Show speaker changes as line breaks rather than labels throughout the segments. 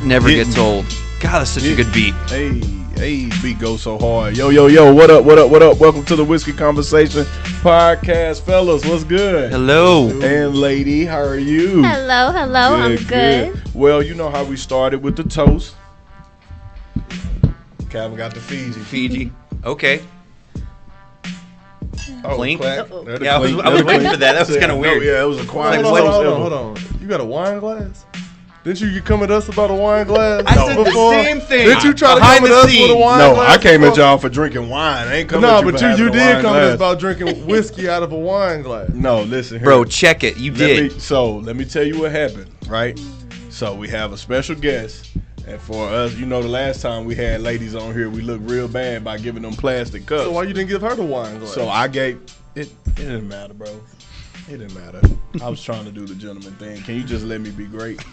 That never gets old. God, that's such a good beat.
Hey, beat goes so hard. Yo, what up? Welcome to the Whiskey Conversation podcast, fellas. What's good?
Hello.
And lady, how are you?
Hello. I'm good.
Well, you know how we started with the toast. Calvin got the Fiji.
Okay.
Oh,
Clink?
clack.
Yeah, I was waiting for that. That was kind of weird.
Yeah, it was a quiet.
Hold on. You got a wine glass? Didn't you come at us about a wine glass?
I said the same thing.
Didn't you try
Behind
to
the
come at us
scenes.
with a wine
No,
glass?
I came at y'all for drinking wine. I ain't coming at you
but
for having
you
a
did
wine
come at
glass.
us about drinking whiskey out of a wine glass.
No, listen here.
Bro, check it. You did.
Let me tell you what happened, right? So we have a special guest. And for us, the last time we had ladies on here, we looked real bad by giving them plastic cups.
So why you didn't give her the wine glass?
So I gave it. It didn't matter, bro. It didn't matter. I was trying to do the gentleman thing. Can you just let me be great?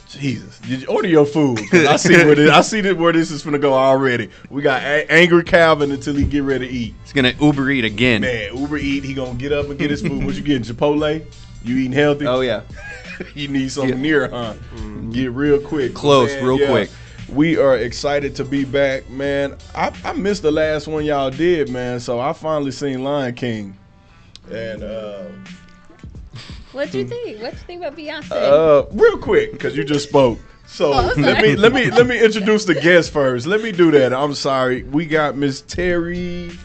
Jesus, did you order your food? 'Cause I see where this is finna go already. We got angry Calvin until he get ready to eat.
He's gonna Uber eat again.
Man, Uber eat. He gonna get up and get his food. What you getting? Chipotle? You eating healthy?
Oh yeah.
You need something near, huh? Get real quick.
Close,
Man,
real quick.
We are excited to be back, man. I missed the last one y'all did, man. So I finally seen Lion King, and
What'd you think? What'd you think about Beyonce?
real quick, because you just spoke. So
sorry.
let me introduce the guest first. Let me do that. I'm sorry. We got Miss Terri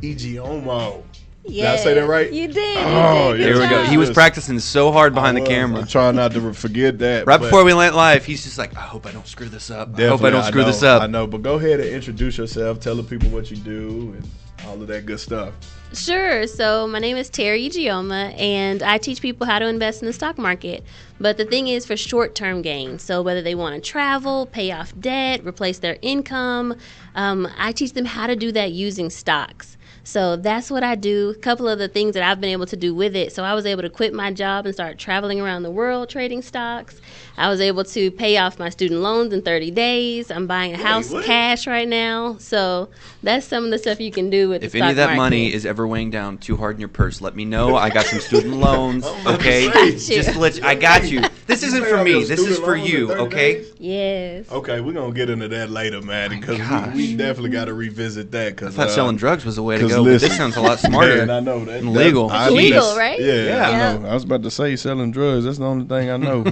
Ijeoma. Did I say that right?
You did.
Oh,
There we go. He was practicing so hard behind the camera.
I'm trying not to forget that.
Right
but
before we went live, he's just like, I hope I don't screw this up. I hope I don't screw this up.
I know, but go ahead and introduce yourself. Tell the people what you do and all of that good stuff.
Sure. So my name is Terri Ijeoma, and I teach people how to invest in the stock market. But the thing is for short-term gains. So whether they want to travel, pay off debt, replace their income, I teach them how to do that using stocks. So that's what I do. A couple of the things that I've been able to do with it. So I was able to quit my job and start traveling around the world trading stocks. I was able to pay off my student loans in 30 days. I'm buying a house cash right now. So that's some of the stuff you can do with the stock market.
If any of that money is ever weighing down too hard in your purse, let me know. I got some student loans, okay? Just to let you, I got you. This isn't for me. This is for you, okay?
Yes.
Okay, we're going to get into that later, man, because we definitely got to revisit that.
I thought selling drugs was the way to go.
Listen,
this sounds a lot smarter
man, I know that,
and legal.
It's legal, right?
Yeah,
Yeah.
I know. I was about to say selling drugs. That's the only thing I know.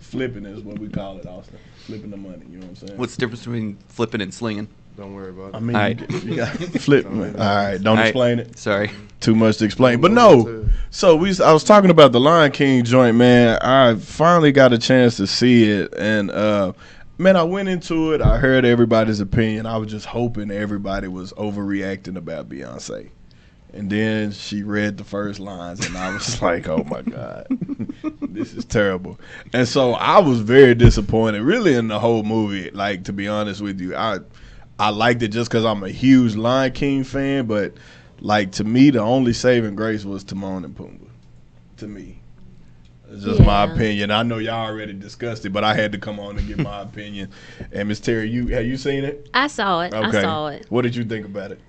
Flipping is what we call it, Austin. Flipping the money, you know what I'm saying?
What's the difference between flipping and slinging?
Don't worry about it.
I mean,
All right.
you got flip. All right, don't explain it.
Sorry.
Too much to explain. But no, so I was talking about the Lion King joint, man. I finally got a chance to see it, and man, I went into it. I heard everybody's opinion. I was just hoping everybody was overreacting about Beyonce. And then she read the first lines, and I was like, oh, my God, this is terrible. And so I was very disappointed, really, in the whole movie. Like, to be honest with you, I liked it just because I'm a huge Lion King fan. But, like, to me, the only saving grace was Timon and Pumbaa, to me. It's just my opinion. I know y'all already discussed it, but I had to come on and give my opinion. And Miss Terri, have you seen it?
I saw it.
Okay.
I saw it.
What did you think about it?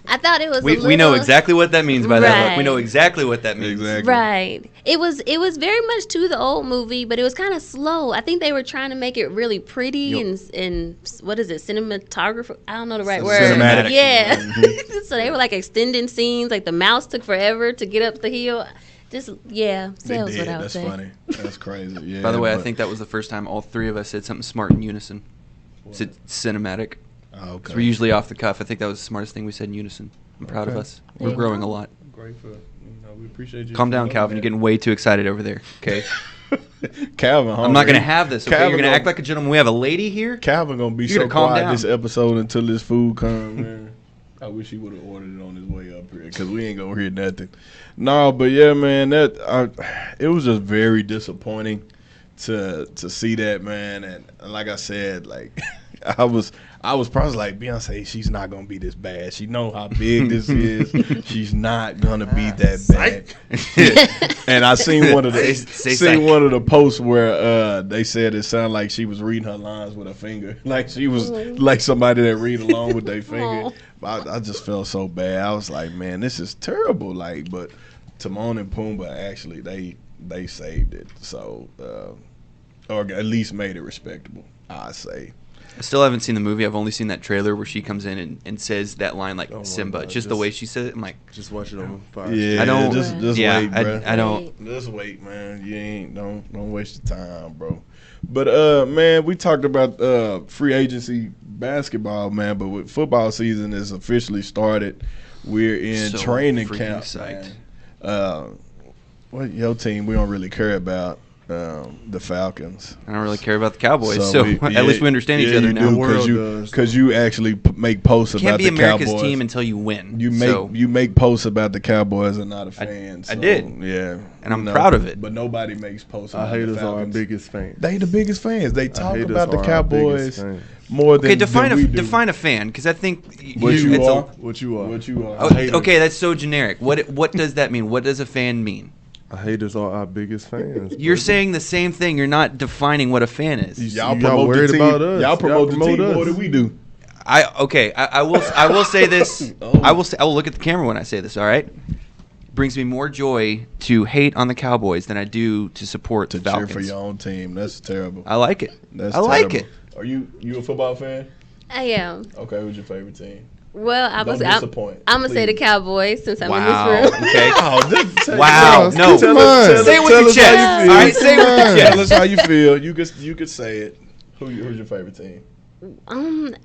I thought it was
We know exactly what that means by that.
Right.
We know exactly what that means.
Exactly.
Right. It was very much to the old movie, but it was kind of slow. I think they were trying to make it really pretty and what is it, cinematographer? I don't know the right word.
Cinematic.
Yeah. So they were like extending scenes. Like the mouse took forever to get up the hill. Just so that was what I was
That's
saying.
funny. That's crazy. Yeah.
By the way, I think that was the first time all three of us said something smart in unison. Said cinematic.
Oh, okay.
We're usually off the cuff. I think that was the smartest thing we said in unison. I'm proud of us. We're
you
growing
go.
a lot.
Great for we appreciate you.
Calm down, Calvin. You're getting way too excited over there. Okay.
Calvin.
I'm not gonna have this. Okay.
Calvin
You're gonna
gonna-
act like a gentleman. We have a lady here.
Calvin gonna be
You're
so
gonna calm
quiet
down.
this episode until his food comes, man. I wish he would have ordered it on his way up here because we ain't gonna hear nothing. No, but yeah, man, it was just very disappointing to see that, man. And like I said, like I was probably like, Beyonce, she's not gonna be this bad. She know how big this is. She's not gonna be that bad. And I seen one of the posts where they said it sounded like she was reading her lines with her finger, like she was like somebody that read along with their finger. I just felt so bad. I was like, man, this is terrible. Like, but Timon and Pumbaa actually they saved it. So, or at least made it respectable, I say.
I still haven't seen the movie. I've only seen that trailer where she comes in and says that line like Simba.
God.
Just the way she said it, I'm like,
Just watch it on fire.
Yeah,
I don't-
just
yeah,
wait, bro.
I don't.
Just wait, man. You ain't don't waste your time, bro. But man, we talked about free agency basketball, man. But with football season is officially started, we're in
So
training
freaking
camp.
psyched.
Man. What your team? We don't really care about the Falcons.
I don't really care about the Cowboys, so at least we understand each other
you
now.
do, because you actually make posts
Can't
about
be
the
America's
Cowboys.
team until you win.
You make posts about the Cowboys and not a fan.
I did.
Yeah,
And I'm proud of it.
But nobody makes posts about
Our haters
the
are our
Falcons.
biggest fans.
They the biggest fans. They talk
haters
about the
are our
Cowboys
biggest fans.
more than
Okay, define
we do.
define a fan, because I think
What you
it's
are.
What you are.
What you are.
Oh,
Haters.
okay, that's so generic. What does that mean? What does a fan mean?
Our haters are our biggest fans.
You're
brother.
saying the same thing. You're not defining what a fan is.
Y'all
Y'all
promote
worried
the team.
about us.
Y'all promote the
Y'all
team
promote
more
us.
than we do.
I will say this.
Oh.
I will look at the camera when I say this. All right. Brings me more joy to hate on the Cowboys than I do to support
To
the
cheer
Falcons.
for your own team. That's terrible.
I like it.
That's
I like
terrible.
it.
Are you a football fan?
I am.
Okay, who's your favorite team?
Well,
Don't disappoint.
I'm gonna say the
please.
Cowboys since I'm
Wow.
in this room.
Okay.
Oh, just say-
Wow.
Tell
No.
us- tell us-
Say it with
tell
your
us how
chest.
you feel.
All right, say it with your
Tell
chest.
us how you feel. You could say it. Who's your favorite team?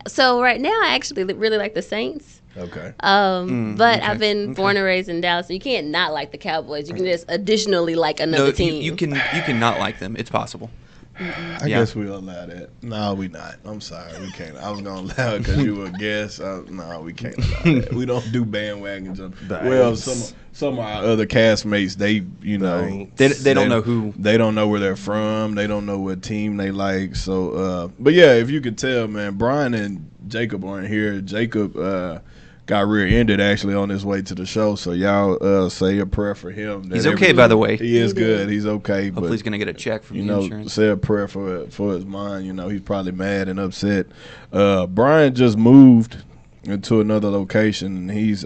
So right now, I actually really like the Saints.
Okay.
But
okay,
I've been born and raised in Dallas, so you can't not like the Cowboys. You can just additionally like another
No,
team.
you can not like them. It's possible.
I
Yeah.
guess we'll allow that. No, we not. I'm sorry, we can't. I was gonna allow it because you were a guest. No, we can't allow that. We don't do bandwagons. Well, some of our other castmates, they
They don't know who.
They don't know where they're from. They don't know what team they like. So, but yeah, if you could tell, man, Brian and Jacob aren't here. Jacob got rear-ended actually on his way to the show. So y'all say a prayer for him.
He's okay, by the way.
He is good. He's okay.
Hopefully,
but
he's gonna get a check from
you
the
know,
insurance.
say a prayer for his mind. You know, he's probably mad and upset. Brian just moved into another location, and he's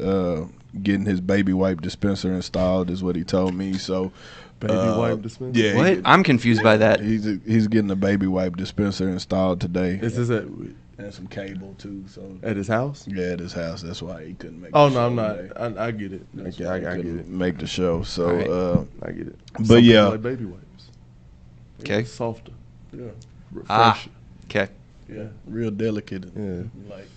getting his baby wipe dispenser installed, is what he told me. So,
Baby wipe dispenser?
Yeah,
What? I'm confused by that.
he's getting a baby wipe dispenser installed today,
Is this
and some cable too. So
at his house?
yeah, at his house. That's why he couldn't make.
Oh
the
no,
show
I'm not.
today.
I get it.
That's
Okay,
why he
I get
couldn't
it.
Make the show. So,
All right.
I get it.
But
Some people
yeah.
like baby wipes.
Okay.
Softer.
yeah,
Ah.
Refresher.
Okay.
yeah, real delicate.
Yeah.
Like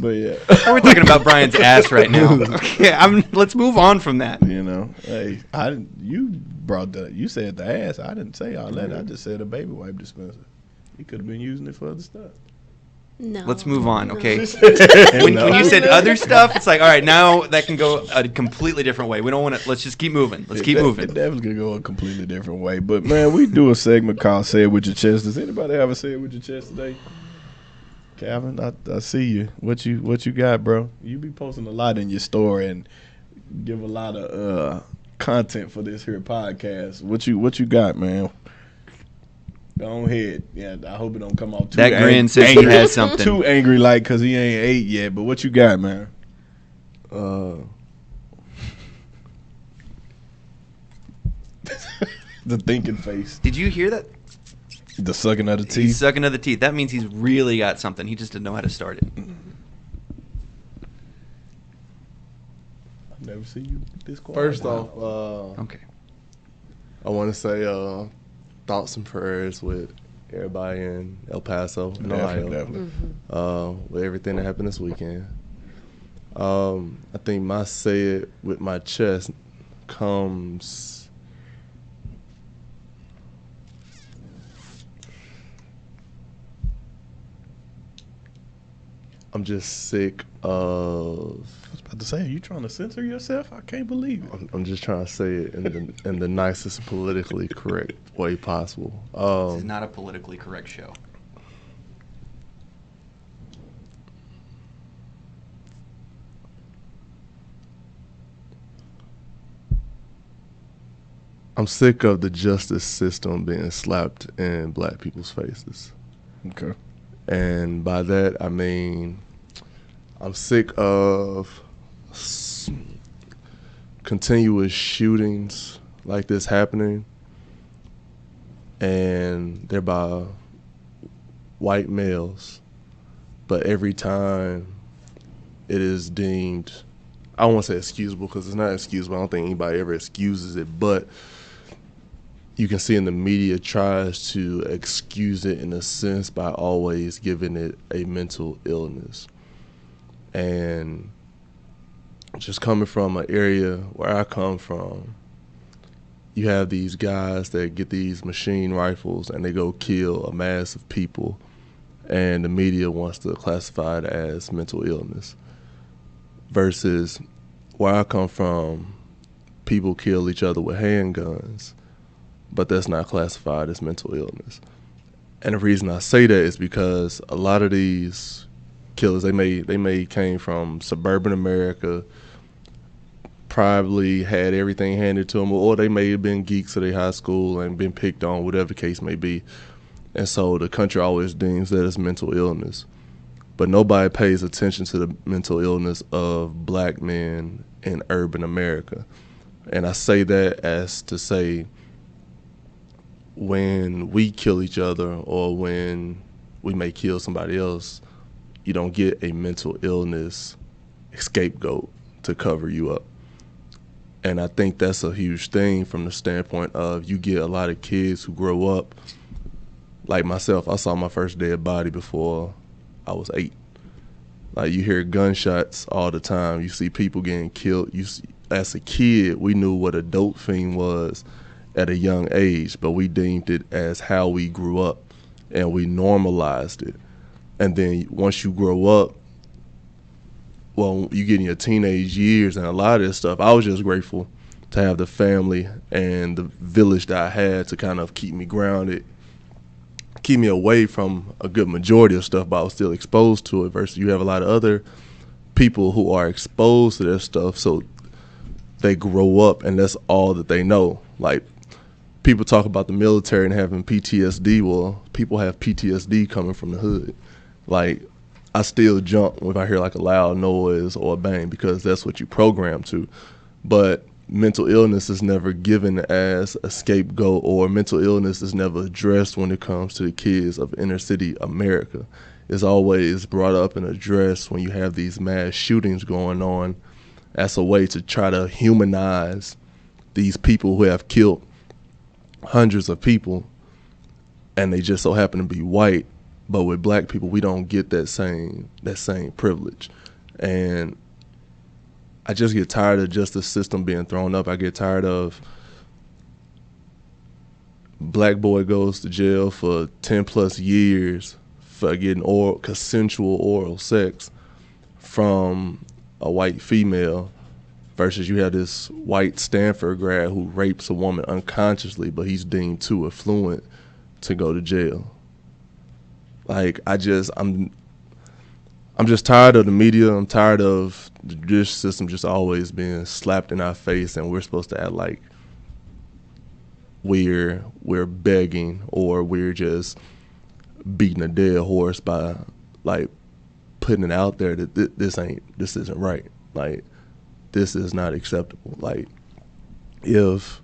but yeah.
We're talking about Brian's ass right now. Okay, let's move on from that.
You know, hey, you brought that. You said the ass. I didn't say all that. I just said a baby wipe dispenser. He could have been using it for other stuff.
No.
Let's move on,
No.
okay?
when
When you said other stuff, it's like, all right, now that can go a completely different way. We don't want to. Let's just keep moving. Let's keep
It
moving.
definitely could go a completely different way. But man, we do a segment called "Say It with Your Chest." Does anybody have a say it with your chest today? Calvin, I see you. What you got, bro? You be posting a lot in your story and give a lot of content for this here podcast. What you got, man? Go ahead. Yeah, I hope it don't come off too
That grin says he
angry,
has something.
too angry, like because he ain't ate yet. But what you got, man? The thinking face,
Did you hear that?
the sucking of the
He's
teeth.
sucking of the teeth. That means he's really got something. He just didn't know how to start it.
I've never seen you this quiet.
First off,
Okay.
I want to say thoughts and prayers with everybody in El Paso and Ohio.
Definitely.
With everything that happened this weekend. I think my say it with my chest comes. I'm just sick of.
I was about to say, are you trying to censor yourself? I can't believe it.
I'm just trying to say it in the nicest politically correct way possible.
This is not a politically correct show.
I'm sick of the justice system being slapped in black people's faces.
Okay.
And by that, I mean, I'm sick of continuous shootings like this happening, and they're by white males, but every time it is deemed, I don't want to say excusable because it's not excusable. I don't think anybody ever excuses it, but you can see in the media tries to excuse it in a sense by always giving it a mental illness. And just coming from an area where I come from, you have these guys that get these machine rifles and they go kill a mass of people, and the media wants to classify it as mental illness. Versus where I come from, people kill each other with handguns, but that's not classified as mental illness. And the reason I say that is because a lot of these killers, they may came from suburban America, probably had everything handed to them, or they may have been geeks at their high school and been picked on, whatever the case may be. And so the country always deems that as mental illness. But nobody pays attention to the mental illness of black men in urban America. And I say that as to say, when we kill each other or when we may kill somebody else, you don't get a mental illness scapegoat to cover you up. And I think that's a huge thing from the standpoint of you get a lot of kids who grow up, like myself. I saw my first dead body before I was 8. Like, you hear gunshots all the time. You see people getting killed. You see, as a kid, we knew what a dope fiend was at a young age, but we deemed it as how we grew up, and we normalized it. And then once you grow up, well, you get in your teenage years and a lot of this stuff, I was just grateful to have the family and the village that I had to kind of keep me grounded, keep me away from a good majority of stuff, but I was still exposed to it, versus you have a lot of other people who are exposed to this stuff, so they grow up and that's all that they know. Like, people talk about the military and having PTSD. Well, people have PTSD coming from the hood. Like, I still jump if I hear like a loud noise or a bang because that's what you program to. But mental illness is never given as a scapegoat, or mental illness is never addressed when it comes to the kids of inner city America. It's always brought up and addressed when you have these mass shootings going on as a way to try to humanize these people who have killed hundreds of people, and they just so happen to be white. But with black people, we don't get that same privilege. And I just get tired of just the system being thrown up. I get tired of black boy goes to jail for 10 plus years for getting consensual oral sex from a white female, versus you have this white Stanford grad who rapes a woman unconsciously, but he's deemed too affluent to go to jail. Like, I'm just tired of the media. I'm tired of the judicial system just always being slapped in our face, and we're supposed to act like we're begging, or we're just beating a dead horse by like putting it out there that this isn't right. Like, this is not acceptable. Like, if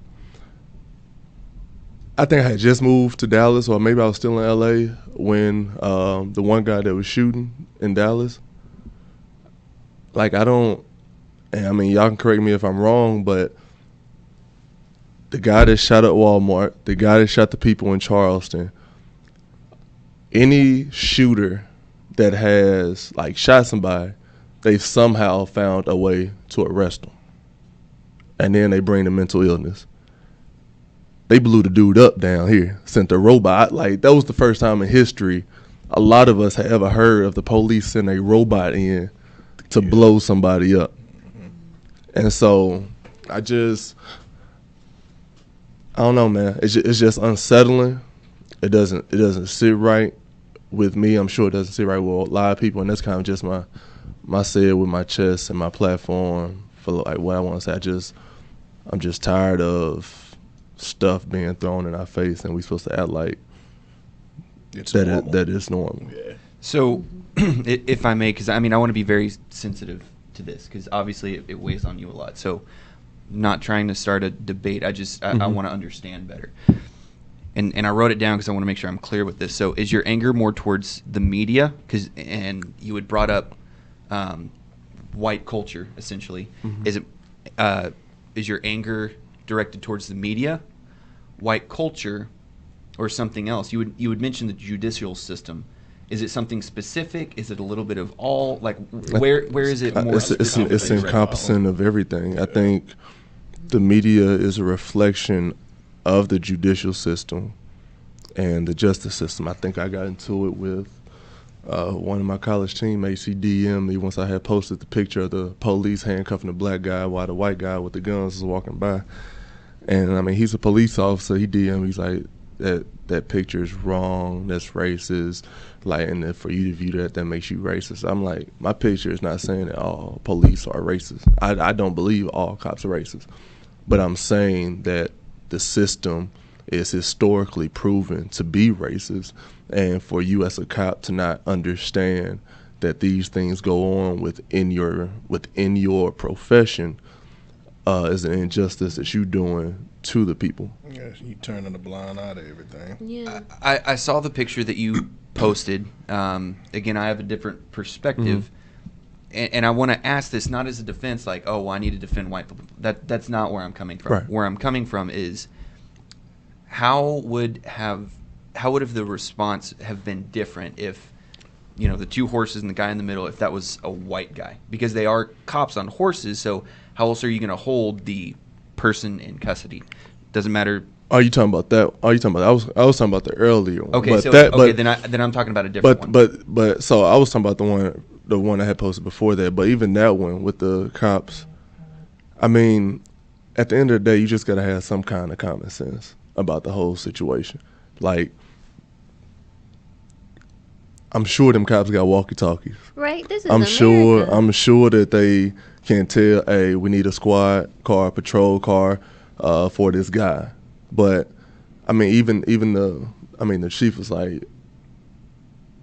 I think I had just moved to Dallas, or maybe I was still in LA when the one guy that was shooting in Dallas, like, and I mean, y'all can correct me if I'm wrong, but the guy that shot at Walmart, the guy that shot the people in Charleston, any shooter that has like shot somebody, they've somehow found a way to arrest them. And then they bring the mental illness. They blew the dude up down here, sent a robot. Like, that was the first time in history a lot of us had ever heard of the police send a robot in to blow somebody up. And so I don't know, man. It's just unsettling. It doesn't sit right with me. I'm sure it doesn't sit right with a lot of people, and that's kind of just my say it with my chest and my platform for like what I want to say. I'm just tired of stuff being thrown in our face, and we're supposed to act like that is normal.
Yeah.
So, if I may, because I mean, I want to be very sensitive to this, because obviously it weighs on you a lot. So, not trying to start a debate. I want to understand better. And I wrote it down because I want to make sure I'm clear with this. So is your anger more towards the media? And you had brought up white culture, essentially. Is your anger directed towards the media, white culture, or something else? You would mention the judicial system. Is it something specific? Is it a little bit of all? Like, where is it more?
It's encompassing of everything. I think the media is a reflection of the judicial system and the justice system. I think I got into it with one of my college teammates. He DM'd me once I had posted the picture of the police handcuffing the black guy while the white guy with the guns was walking by. And I mean, he's a police officer. He DM'd me, he's like, that picture is wrong, that's racist, like, and then for you to view that makes you racist. I'm like, my picture is not saying that all police are racist. I don't believe all cops are racist, but I'm saying that the system is historically proven to be racist, and for you as a cop to not understand that these things go on within your profession is an injustice that you're doing to the people.
Yes, you turning a blind eye to everything.
Yeah.
I saw the picture that you posted. Again, I have a different perspective. And I want to ask this not as a defense, like, oh, well, I need to defend white people. That's not where I'm coming from.
Right.
Where I'm coming from is how would have the response have been different if, the two horses and the guy in the middle, if that was a white guy? Because they are cops on horses, so how else are you going to hold the person in custody? Doesn't matter.
Are you talking about that? I was talking about the earlier one.
Okay,
but
then I'm talking about a different one.
But so I was talking about the one I had posted before that. But even that one with the cops, I mean, at the end of the day, you just gotta have some kind of common sense about the whole situation. Like, I'm sure them cops got walkie-talkies.
Right. This is
I'm
America.
sure that they can tell, hey, we need a squad car, patrol car for this guy. But I mean, even the chief was like,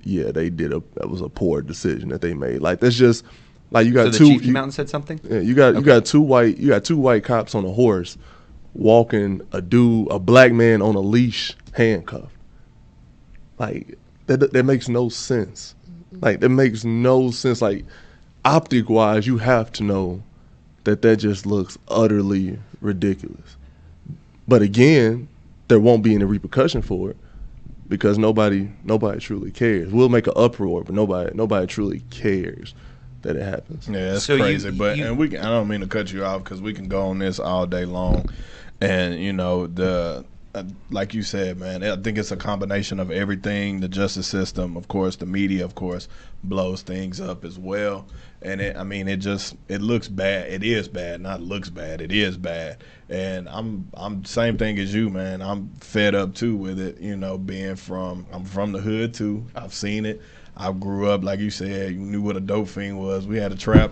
yeah, that was a poor decision that they made. Like, that's just like, you got
so
two.
The chief came out and said something.
Yeah, you got two white cops on a horse walking a black man on a leash handcuffed. Like, that makes no sense. Like, that makes no sense. Like, optic wise, you have to know that just looks utterly ridiculous. But again, there won't be any repercussion for it because nobody truly cares. We'll make an uproar, but nobody truly cares that it happens.
Yeah, that's
So
crazy.
you-
I don't mean to cut you off because we can go on this all day long, and like you said, man, I think it's a combination of everything. The justice system, of course, the media, of course, blows things up as well. And it looks bad. It is bad, not looks bad. It is bad. And I'm same thing as you, man. I'm fed up too with it. I'm from the hood too. I've seen it. I grew up, like you said, you knew what a dope fiend was. We had a trap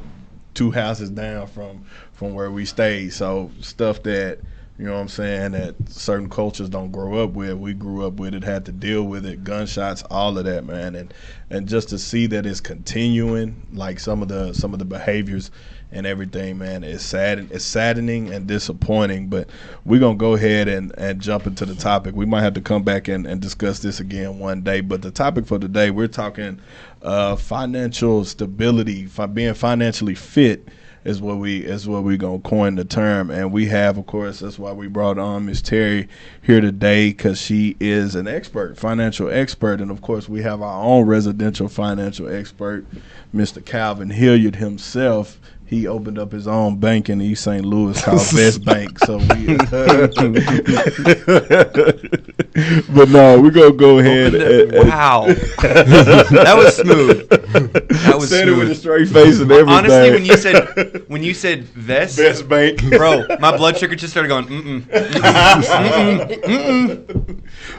2 houses down from where we stayed. So stuff that, you know what I'm saying, that certain cultures don't grow up with. We grew up with it, had to deal with it, gunshots, all of that, man. And just to see that it's continuing, like some of the behaviors and everything, man, it's saddening and disappointing. But we're going to go ahead and jump into the topic. We might have to come back and discuss this again one day. But the topic for today, we're talking financial stability, being financially fit is what we gonna coin the term. And we have, of course, that's why we brought on Miss Terri here today, because she is an expert, financial expert. And of course we have our own residential financial expert, Mr. Calvin Hilliard himself. He opened up his own bank in East St. Louis called Best Bank. So we, but no, we're gonna go ahead.
Wow, that was smooth. That was
said
smooth.
it with a straight face and everything.
Honestly, when you said vest,
Best Bank,
bro, my blood sugar just started going.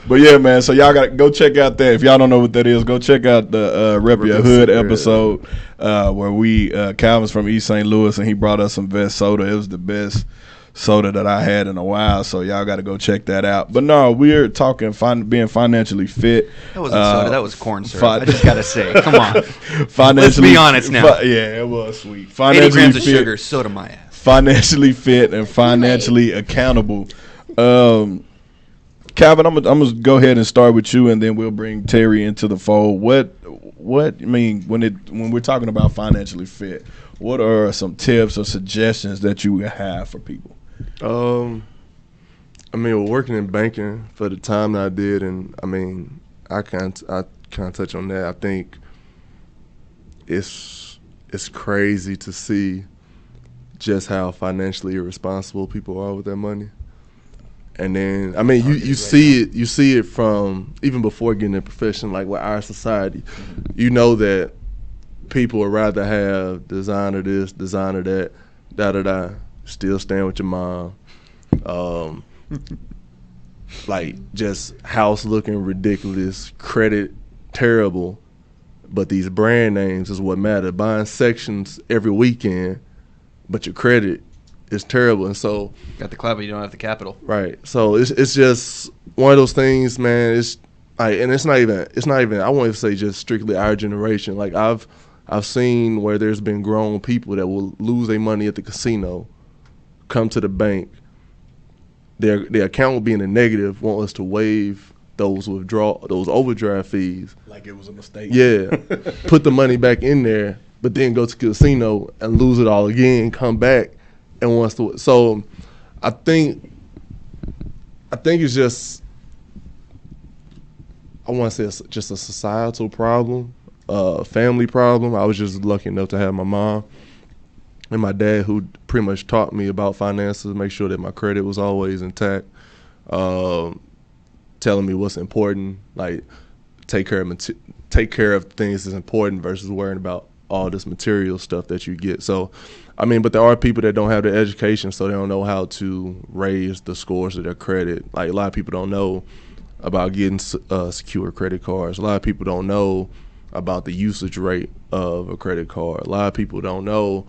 But yeah, man. So y'all gotta go check out that. If y'all don't know what that is, go check out the Rep Your Hood episode where we Calvin's from East St. Louis and he brought us some Vest soda. It was the best soda that I had in a while. So y'all got to go check that out. But no, we're talking being financially fit.
That wasn't soda. That was corn syrup. I just gotta say, come on.
Financially,
Let's be honest now.
Yeah, it was sweet.
80 grams of sugar, soda my ass.
financially fit and financially accountable. Calvin, I'm gonna go ahead and start with you, and then we'll bring Terry into the fold. What I mean when we're talking about financially fit, what are some tips or suggestions that you have for people?
I mean, working in banking for the time that I did, and I mean, I can't touch on that. I think it's crazy to see just how financially irresponsible people are with their money. And then, I mean, you see it from even before getting a profession, like with our society. You know that people would rather have designer this, designer that, da-da-da, still staying with your mom. Like just house looking ridiculous, credit terrible, but these brand names is what matter. Buying sections every weekend, but your credit is terrible. And so
Got the clout, but you don't have the capital.
right. So it's just one of those things, man. It's like, and it's not even I won't even say just strictly our generation. Like I've seen where there's been grown people that will lose their money at the casino, come to the bank, their account will be in the negative, want us to waive those overdraft fees.
Like it was a mistake.
Yeah. Put the money back in there, but then go to the casino and lose it all again, come back and wants to. So I think it's just, I want to say it's just a societal problem, family problem. I was just lucky enough to have my mom and my dad who pretty much taught me about finances, make sure that my credit was always intact, telling me what's important, like take care of things that's important versus worrying about all this material stuff that you get. So, I mean, but there are people that don't have the education, so they don't know how to raise the scores of their credit. Like a lot of people don't know about getting secure credit cards. A lot of people don't know about the usage rate of a credit card. A lot of people don't know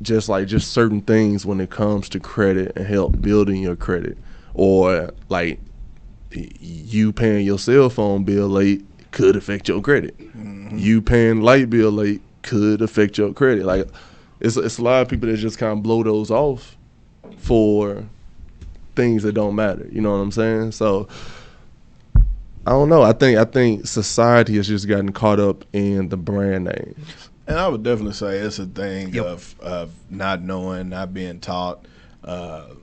just certain things when it comes to credit and help building your credit. Or like you paying your cell phone bill late could affect your credit. Mm-hmm. You paying light bill late could affect your credit. Like it's a lot of people that just kind of blow those off for things that don't matter. You know what I'm saying? So I don't know. I think society has just gotten caught up in the brand names.
And I would definitely say it's a thing of not knowing, not being taught.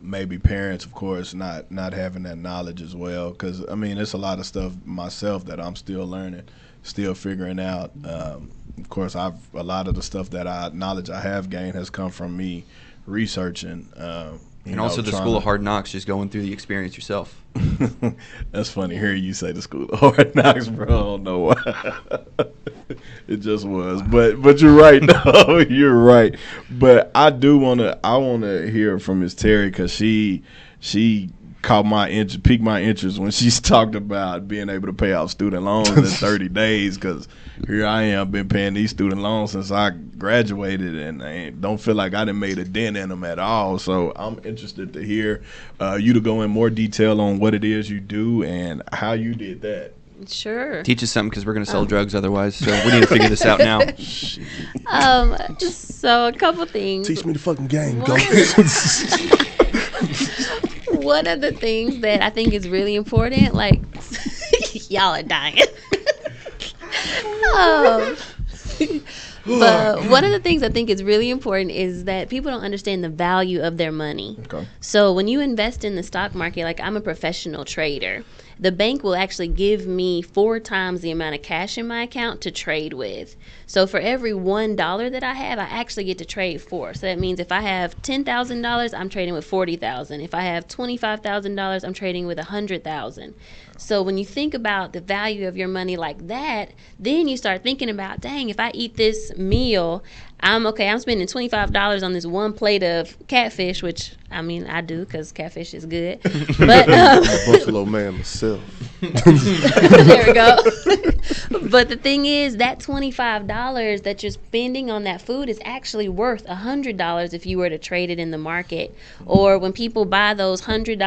Maybe parents, of course, not having that knowledge as well. Because, I mean, it's a lot of stuff myself that I'm still learning, still figuring out. Of course, a lot of the stuff knowledge I have gained has come from me researching.
And also the School of Hard Knocks, just going through the experience yourself.
That's funny hearing you say the School of Hard Knocks, bro. I don't know why. It just was. But you're right, though. You're right. But I wanna hear from Miss Terri, because she piqued my interest when she's talked about being able to pay off student loans in 30 days, because here I am, been paying these student loans since I graduated, and I don't feel like I done made a dent in them at all. So I'm interested to hear you to go in more detail on what it is you do and how you did that.
Sure.
Teach us something, because we're going to sell drugs otherwise, so we need to figure this out now.
So a couple things.
Teach me the fucking game, go.
One of the things that I think is really important, like, y'all are dying. But one of the things I think is really important is that people don't understand the value of their money.
Okay.
So when you invest in the stock market, like I'm a professional trader, the bank will actually give me 4 times the amount of cash in my account to trade with. So for every $1 that I have, I actually get to trade 4. So that means if I have $10,000, I'm trading with $40,000. If I have $25,000, I'm trading with $100,000. So when you think about the value of your money like that, then you start thinking about, dang, if I eat this meal, I'm spending $25 on this one plate of catfish, which, I mean, I do because catfish is good. But
I'm a Buffalo man myself.
There we go. But the thing is, that $25 that you're spending on that food is actually worth $100 if you were to trade it in the market. Or when people buy those $100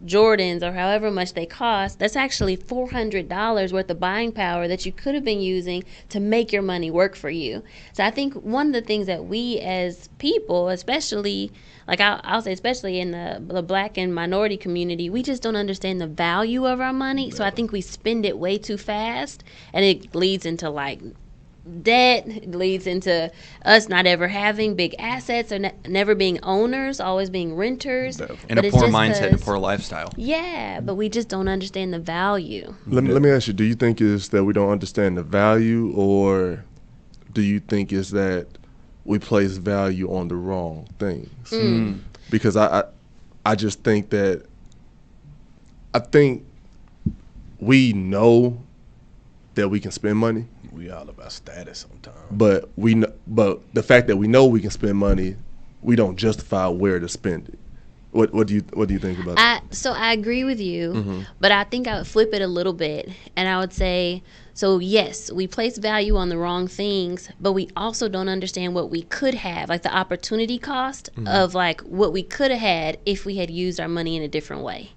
Jordans or however much they cost, that's actually $400 worth of buying power that you could have been using to make your money work for you. So I think one of the things that we as people, especially, like I'll say, especially in the Black and minority community, we just don't understand the value of our money. So I think we spend it way too fast, and it leads into like debt. It leads into us not ever having big assets, or never being owners, always being renters.
And a poor mindset and a poor lifestyle.
Yeah, but we just don't understand the value.
Let me ask you, do you think it's that we don't understand the value, or do you think it's that we place value on the wrong things? Because I just think that, I think we know that we can spend money.
We all about status sometimes.
But but the fact that we know we can spend money, we don't justify where to spend it. What do you think about that?
So I agree with you, but I think I would flip it a little bit, and I would say, so yes, we place value on the wrong things, but we also don't understand what we could have, like the opportunity cost of like what we could have had if we had used our money in a different way.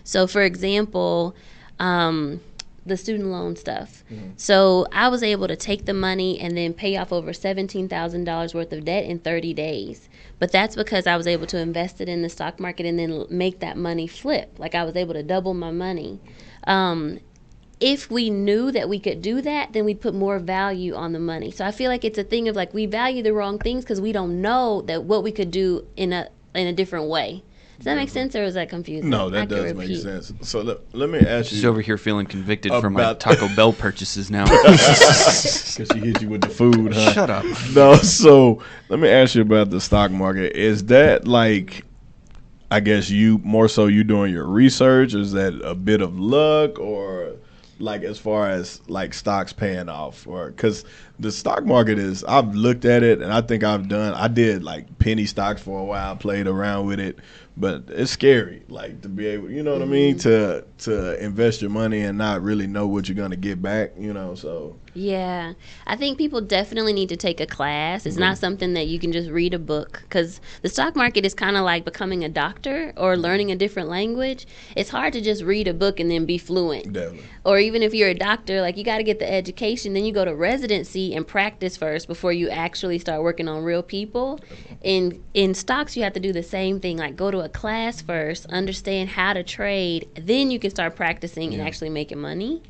So for example, the student loan stuff. So I was able to take the money and then pay off over $17,000 worth of debt in 30 days. But that's because I was able to invest it in the stock market and then make that money flip. Like I was able to double my money. If we knew that we could do that, then we'd put more value on the money. So I feel like it's a thing of like we value the wrong things because we don't know that what we could do in a different way. Does that make sense, or is that confusing?
No, that does make sense. So let me ask you.
She's over here feeling convicted from my Taco Bell purchases now.
Because she hit you with the food, huh?
Shut up.
No, so let me ask you about the stock market. Is that like, I guess you doing your research? Is that a bit of luck, or like as far as like stocks paying off? Or because the stock market is, I've looked at it and I think I did like penny stocks for a while, played around with it. But it's scary, like to be able, you know what I mean, to invest your money and not really know what you're gonna get back, you know. So
yeah, I think people definitely need to take a class. It's not something that you can just read a book, because the stock market is kind of like becoming a doctor or learning a different language. It's hard to just read a book and then be fluent.
Definitely.
Or even if you're a doctor, like you got to get the education, then you go to residency and practice first before you actually start working on real people. In stocks, you have to do the same thing, like go to a class first, understand how to trade, then you can start practicing and actually making money.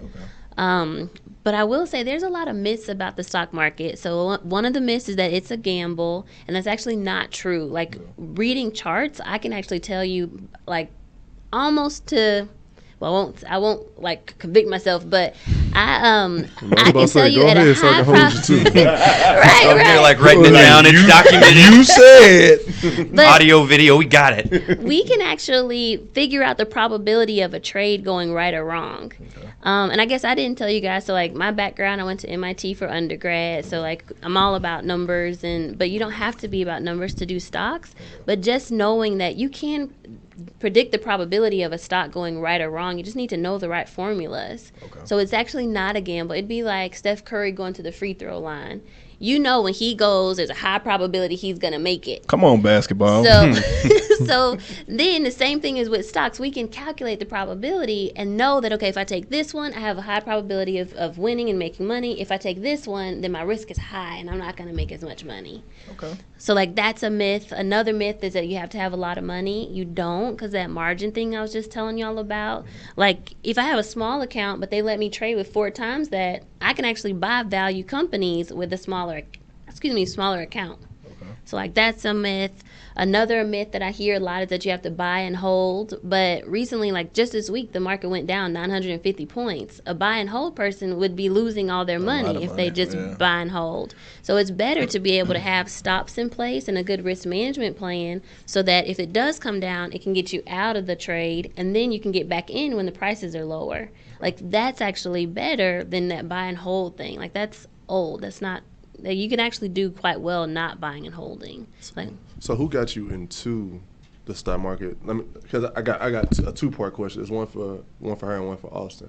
Okay. But I will say there's a lot of myths about the stock market. So one of the myths is that it's a gamble, and that's actually not true. Like reading charts, I can actually tell you like almost to, well, I won't like convict myself, but I can tell you at a high probability. Right.
You're like writing it down. It's documented.
You said
audio, video. We got it.
We can actually figure out the probability of a trade going right or wrong. Okay. And I guess I didn't tell you guys. So like my background, I went to MIT for undergrad. So like I'm all about numbers, but you don't have to be about numbers to do stocks. But just knowing that you can predict the probability of a stock going right or wrong. You just need to know the right formulas. Okay. So it's actually not a gamble. It'd be like Steph Curry going to the free throw line. You know when he goes, there's a high probability he's going to make it.
Come on, basketball.
So, so then the same thing is with stocks. We can calculate the probability and know that, okay, if I take this one, I have a high probability of winning and making money. If I take this one, then my risk is high and I'm not going to make as much money.
Okay.
So, like, that's a myth. Another myth is that you have to have a lot of money. You don't, because that margin thing I was just telling y'all about. Like, if I have a small account, but they let me trade with 4 times that, I can actually buy value companies with a smaller account. Okay. So, like, that's a myth. Another myth that I hear a lot is that you have to buy and hold. But recently, like just this week, the market went down 950 points. A buy and hold person would be losing all their money if they just buy and hold. So it's better to be able to have stops in place and a good risk management plan so that if it does come down, it can get you out of the trade and then you can get back in when the prices are lower. Like that's actually better than that buy and hold thing. Like that's old. That's not. You can actually do quite well not buying and holding. Like,
so who got you into the stock market? Because I got a 2-part question. There's one for her and one for Austin.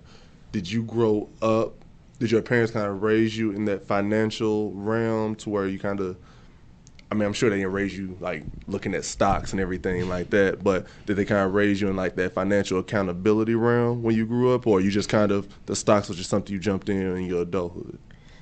Did you grow up? Did your parents kind of raise you in that financial realm to where you kind of? I mean, I'm sure they didn't raise you like looking at stocks and everything like that. But did they kind of raise you in like that financial accountability realm when you grew up, or you just kind of the stocks was just something you jumped in your adulthood?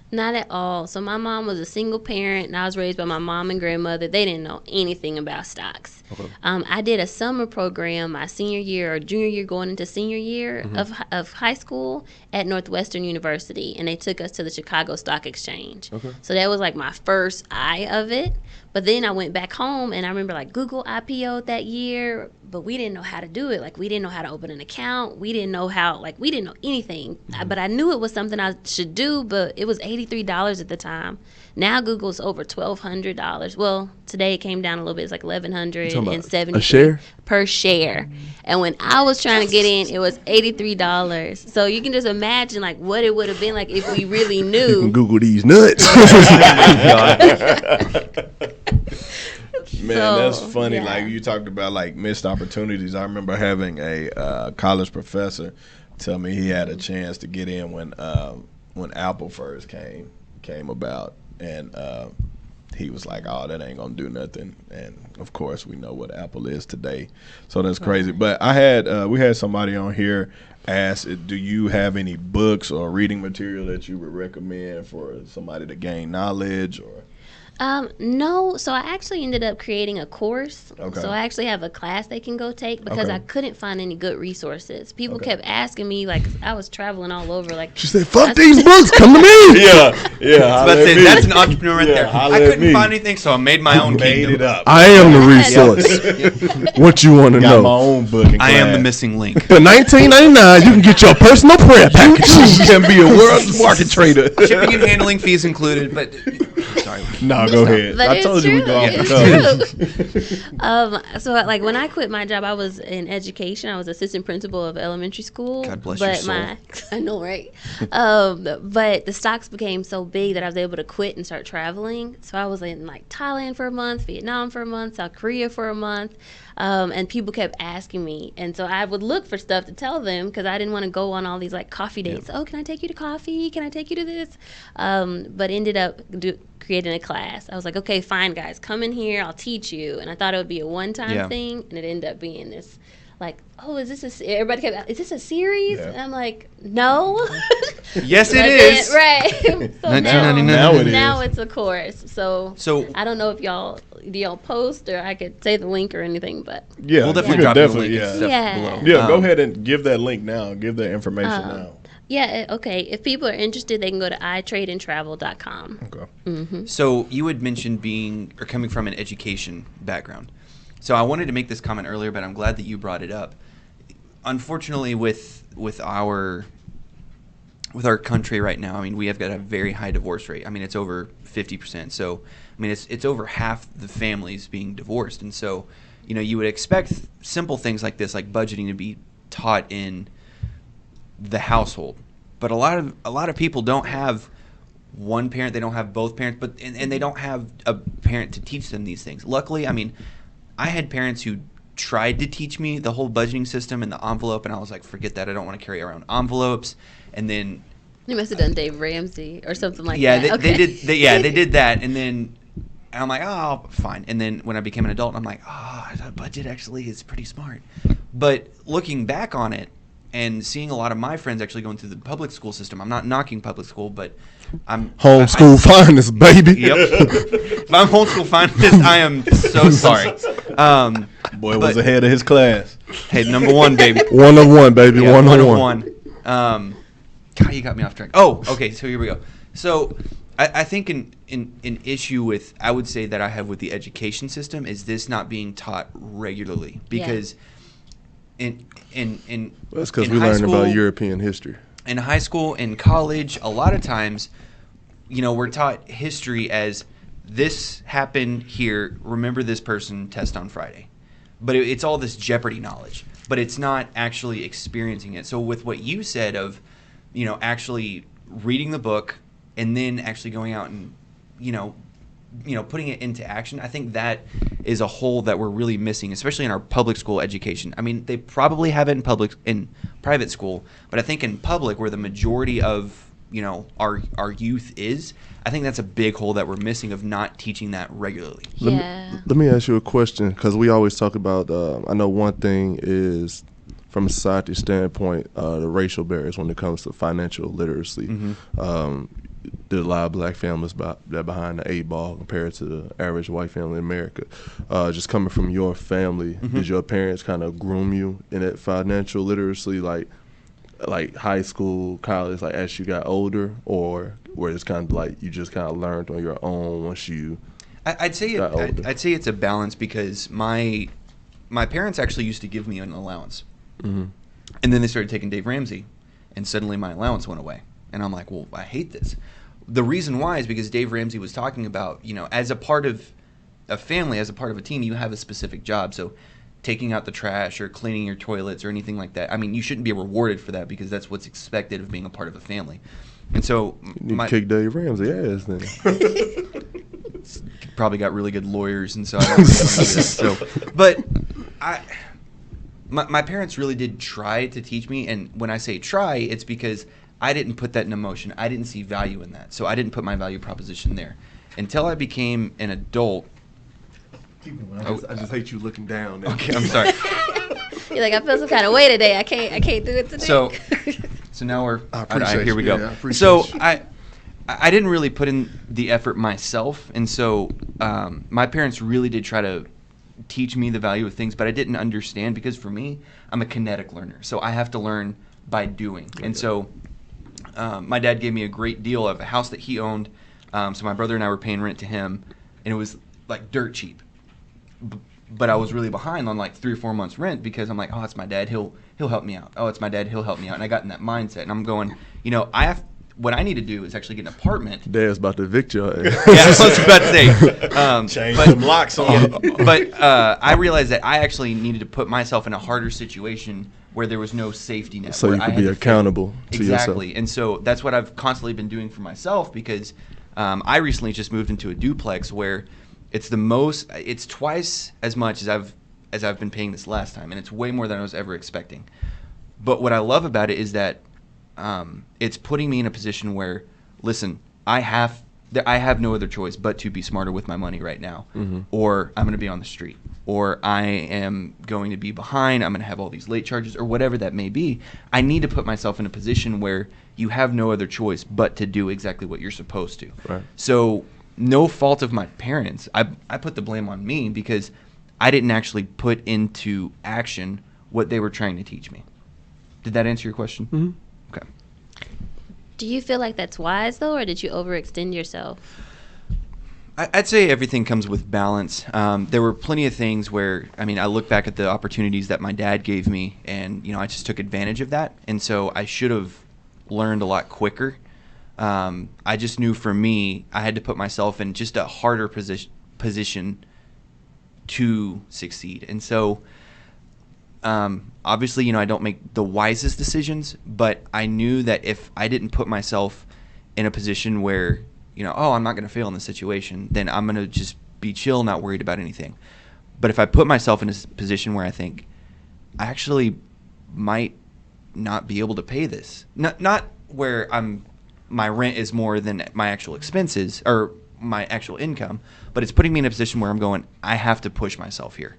Not at all. So my mom was a single parent, and I was raised by my mom and grandmother. They didn't know anything about stocks.
Okay.
I did a summer program my senior year or junior year going into senior year of high school at Northwestern University, and they took us to the Chicago Stock Exchange.
Okay.
So that was like my first eye of it. But then I went back home, and I remember like Google IPO'd that year, but we didn't know how to do it. Like we didn't know how to open an account. We didn't know how, like we didn't know anything. But I knew it was something I should do, but it was $83 at the time. Now Google's over $1,200. Well, today it came down a little bit. It's like $1,170
a share
per share. And when I was trying to get in, it was $83. So you can just imagine like what it would have been like if we really
You can
knew.
Google these nuts.
Man,
So,
that's funny.
yeah.
Like you talked about like missed opportunities. I remember having a college professor tell me he had a chance to get in when Apple first came about, and he was like, "Oh, that ain't gonna do nothing." And of course, we know what Apple is today. So that's crazy. But we had somebody on here ask, do you have any books or reading material that you would recommend for somebody to gain knowledge or?
No, so I actually ended up creating a course.
Okay.
So I actually have a class they can go take because
Okay.
I couldn't find any good resources. People
Okay.
kept asking me, like, I was traveling all over, like,
She said, "Fuck these books, come to me."
Yeah.
I was about to say, that's an entrepreneur right
Yeah,
there.
holla
I
at
couldn't
me.
find anything, so I made my own
Made
kingdom.
it up.
I am the
Yeah.
resource. What you want to
Got my
know?
own book.
I am the missing link.
For $19.99, you can get your personal prayer package.
You can be a world market trader.
Shipping and handling fees included, but sorry.
No, go ahead.
But
I
it's
told you we go off the
It's
cuff.
true. So like when I quit my job, I was in education. I was assistant principal of elementary school.
God bless your soul.
I know, right? But the stocks became so big that I was able to quit and start traveling. So I was in like Thailand for a month, Vietnam for a month, South Korea for a month. And people kept asking me, and so I would look for stuff to tell them because I didn't want to go on all these like coffee dates. Oh, can I take you to coffee? Can I take you to this? But ended up creating a class. I was like, okay, fine, guys, come in here. I'll teach you. And I thought it would be a one-time thing, and it ended up being this. Like, oh, is this everybody kept, is this a series?
Yeah.
And I'm like, no.
Yes, it
But
is.
then- right. So
$19.99.
now it's a course. So I don't know if do y'all post or I could say the link or anything, but
Yeah,
We'll definitely
you
drop
can
you the link and
yeah.
stuff
Yeah.
below.
Yeah, go ahead and give that link now. Give that information now.
yeah, okay. If people are interested, they can go to itradeandtravel.com.
Okay.
So you had mentioned coming from an education background. So I wanted to make this comment earlier, but I'm glad that you brought it up. Unfortunately, with our country right now, I mean, we have got a very high divorce rate. I mean, it's over 50%. So, I mean, it's over half the families being divorced. And so, you would expect simple things like this, like budgeting, to be taught in the household. But a lot of people don't have one parent, they don't have both parents, and they don't have a parent to teach them these things. Luckily, I mean, I had parents who tried to teach me the whole budgeting system and the envelope, and I was like, forget that. I don't want to carry around envelopes. And then
You must have done Dave Ramsey or something like
yeah,
that.
they did that, and then I'm like, oh, fine. And then when I became an adult, I'm like, the budget actually is pretty smart. But looking back on it and seeing a lot of my friends actually going through the public school system, I'm not knocking public school, but I'm
Homeschool finest, baby.
Yep. If I'm homeschool finest, I am so sorry.
Boy was ahead of his class.
Hey, number one, baby.
One of one, baby.
Yeah,
one
of
on one.
one. God, you got me off track. Oh, okay. So here we go. So I think an issue with, I would say, that I have with the education system is this not being taught regularly, because in
That's because
in
we
high
learned about
school-
European history.
in high school and college, a lot of times, we're taught history as this happened here. Remember this person, test on Friday. But it's all this Jeopardy knowledge, but it's not actually experiencing it. So with what you said of, actually reading the book and then actually going out and, putting it into action, I think that is a hole that we're really missing, especially in our public school education. I mean, they probably have it in private school, but I think in public, where the majority of our youth is, I think that's a big hole that we're missing, of not teaching that regularly.
Let me ask you a question, because we always talk about, I know one thing is, from a society standpoint, the racial barriers when it comes to financial literacy. there's a lot of black families that behind the 8 ball compared to the average white family in America. Just coming from your family, did your parents kind of groom you in that financial literacy, like high school, college, like as you got older, or where it's kind of like you just kind of learned on your own once you
I'd say
got older?
I'd say it's a balance because my parents actually used to give me an allowance, and then they started taking Dave Ramsey, and suddenly my allowance went away, and I'm like, well, I hate this. The reason why is because Dave Ramsey was talking about, as a part of a family, as a part of a team, you have a specific job. So taking out the trash or cleaning your toilets or anything like that, I mean, you shouldn't be rewarded for that because that's what's expected of being a part of a family. And so
You need to kick Dave Ramsey ass then.
probably got really good lawyers, and so I don't really want to do that. So, but my parents really did try to teach me, and when I say try, it's because I didn't put that in emotion. I didn't see value in that, so I didn't put my value proposition there until I became an adult.
I just hate you looking down.
Okay, I'm sorry.
You're like, I feel some kind of way today. I can't do it today.
So now we're.
I appreciate
here we
you.
go.
Yeah, I appreciate
So
you.
I didn't really put in the effort myself, and so my parents really did try to teach me the value of things, but I didn't understand because for me, I'm a kinetic learner, so I have to learn by doing. And so my dad gave me a great deal of a house that he owned. So my brother and I were paying rent to him, and it was like dirt cheap. But I was really behind on like 3 or 4 months rent because I'm like, oh, it's my dad, he'll help me out. Oh, it's my dad, he'll help me out. And I got in that mindset, and I'm going, what I need to do is actually get an apartment.
Dad's about to evict your ass.
Yeah, I was about to say.
Change some locks on.
But I realized that I actually needed to put myself in a harder situation where there was no safety net.
So
where
you
I
could
had
be
to
accountable to yourself.
Exactly. And so that's what I've constantly been doing for myself because I recently just moved into a duplex where it's twice as much as I've been paying this last time, and it's way more than I was ever expecting. But what I love about it is that it's putting me in a position where, listen, I have no other choice but to be smarter with my money right now, or I'm going to be on the street, or I am going to be behind, I'm going to have all these late charges, or whatever that may be. I need to put myself in a position where you have no other choice but to do exactly what you're supposed to.
Right.
So no fault of my parents. I put the blame on me because I didn't actually put into action what they were trying to teach me. Did that answer your question?
Mm-hmm.
Okay.
Do you feel like that's wise, though, or did you overextend yourself?
I'd say everything comes with balance. There were plenty of things where, I look back at the opportunities that my dad gave me, and, I just took advantage of that. And so I should have learned a lot quicker. I just knew for me, I had to put myself in just a harder position to succeed. And so, obviously, I don't make the wisest decisions, but I knew that if I didn't put myself in a position where, I'm not going to fail in this situation, then I'm going to just be chill, not worried about anything. But if I put myself in a position where I think I actually might not be able to pay this, not where my rent is more than my actual expenses or my actual income, but it's putting me in a position where I'm going, I have to push myself here.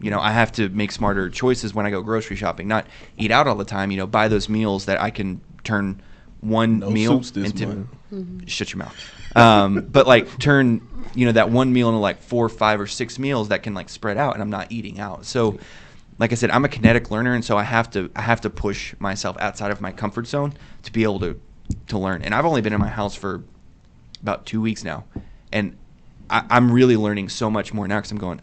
I have to make smarter choices when I go grocery shopping, not eat out all the time, buy those meals that I can turn one meal into shut your mouth. But like turn, that one meal into like 4, 5, or 6 meals that can like spread out, and I'm not eating out. So like I said, I'm a kinetic learner, and so I have to push myself outside of my comfort zone to be able to learn. And I've only been in my house for about 2 weeks now, and I'm really learning so much more now because I'm going,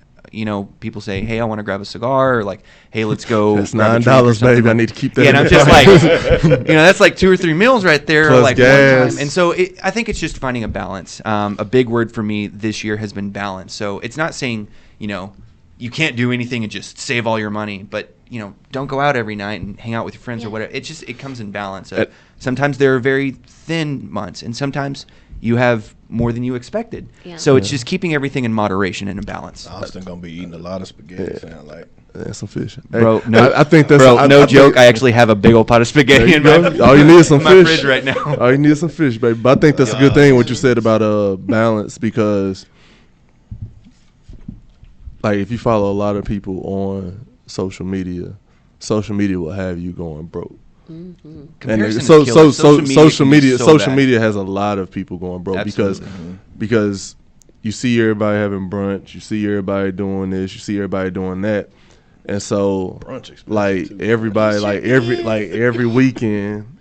people say, hey, I want to grab a cigar, or like, hey, let's go.
That's
grab a drink or
$9,
something.
baby. I need to keep that.
Yeah,
in
and I'm
there.
just like, that's like 2 or 3 meals right there,
Plus
like
gas.
one time. And so I think it's just finding a balance. A big word for me this year has been balance. So it's not saying, you can't do anything and just save all your money, but don't go out every night and hang out with your friends or whatever. It comes in balance. Sometimes there are very thin months, and sometimes you have more than you expected.
Yeah.
So it's just keeping everything in moderation and in balance.
Austin gonna be eating a lot of spaghetti. Sound like.
And some fish.
Bro,
Hey,
no,
I think that's
no
I
joke.
think-
I actually have a big old pot of spaghetti in my,
All you need is some
my
fish
fridge right now.
All you need is some fish, baby. But I think that's a good thing what you said about balance, because like if you follow a lot of people on social media will have you going broke.
Comparison
And
is killer.
social media has a lot of people going broke because you see everybody having brunch, you see everybody doing this, you see everybody doing that, and so like everybody every weekend.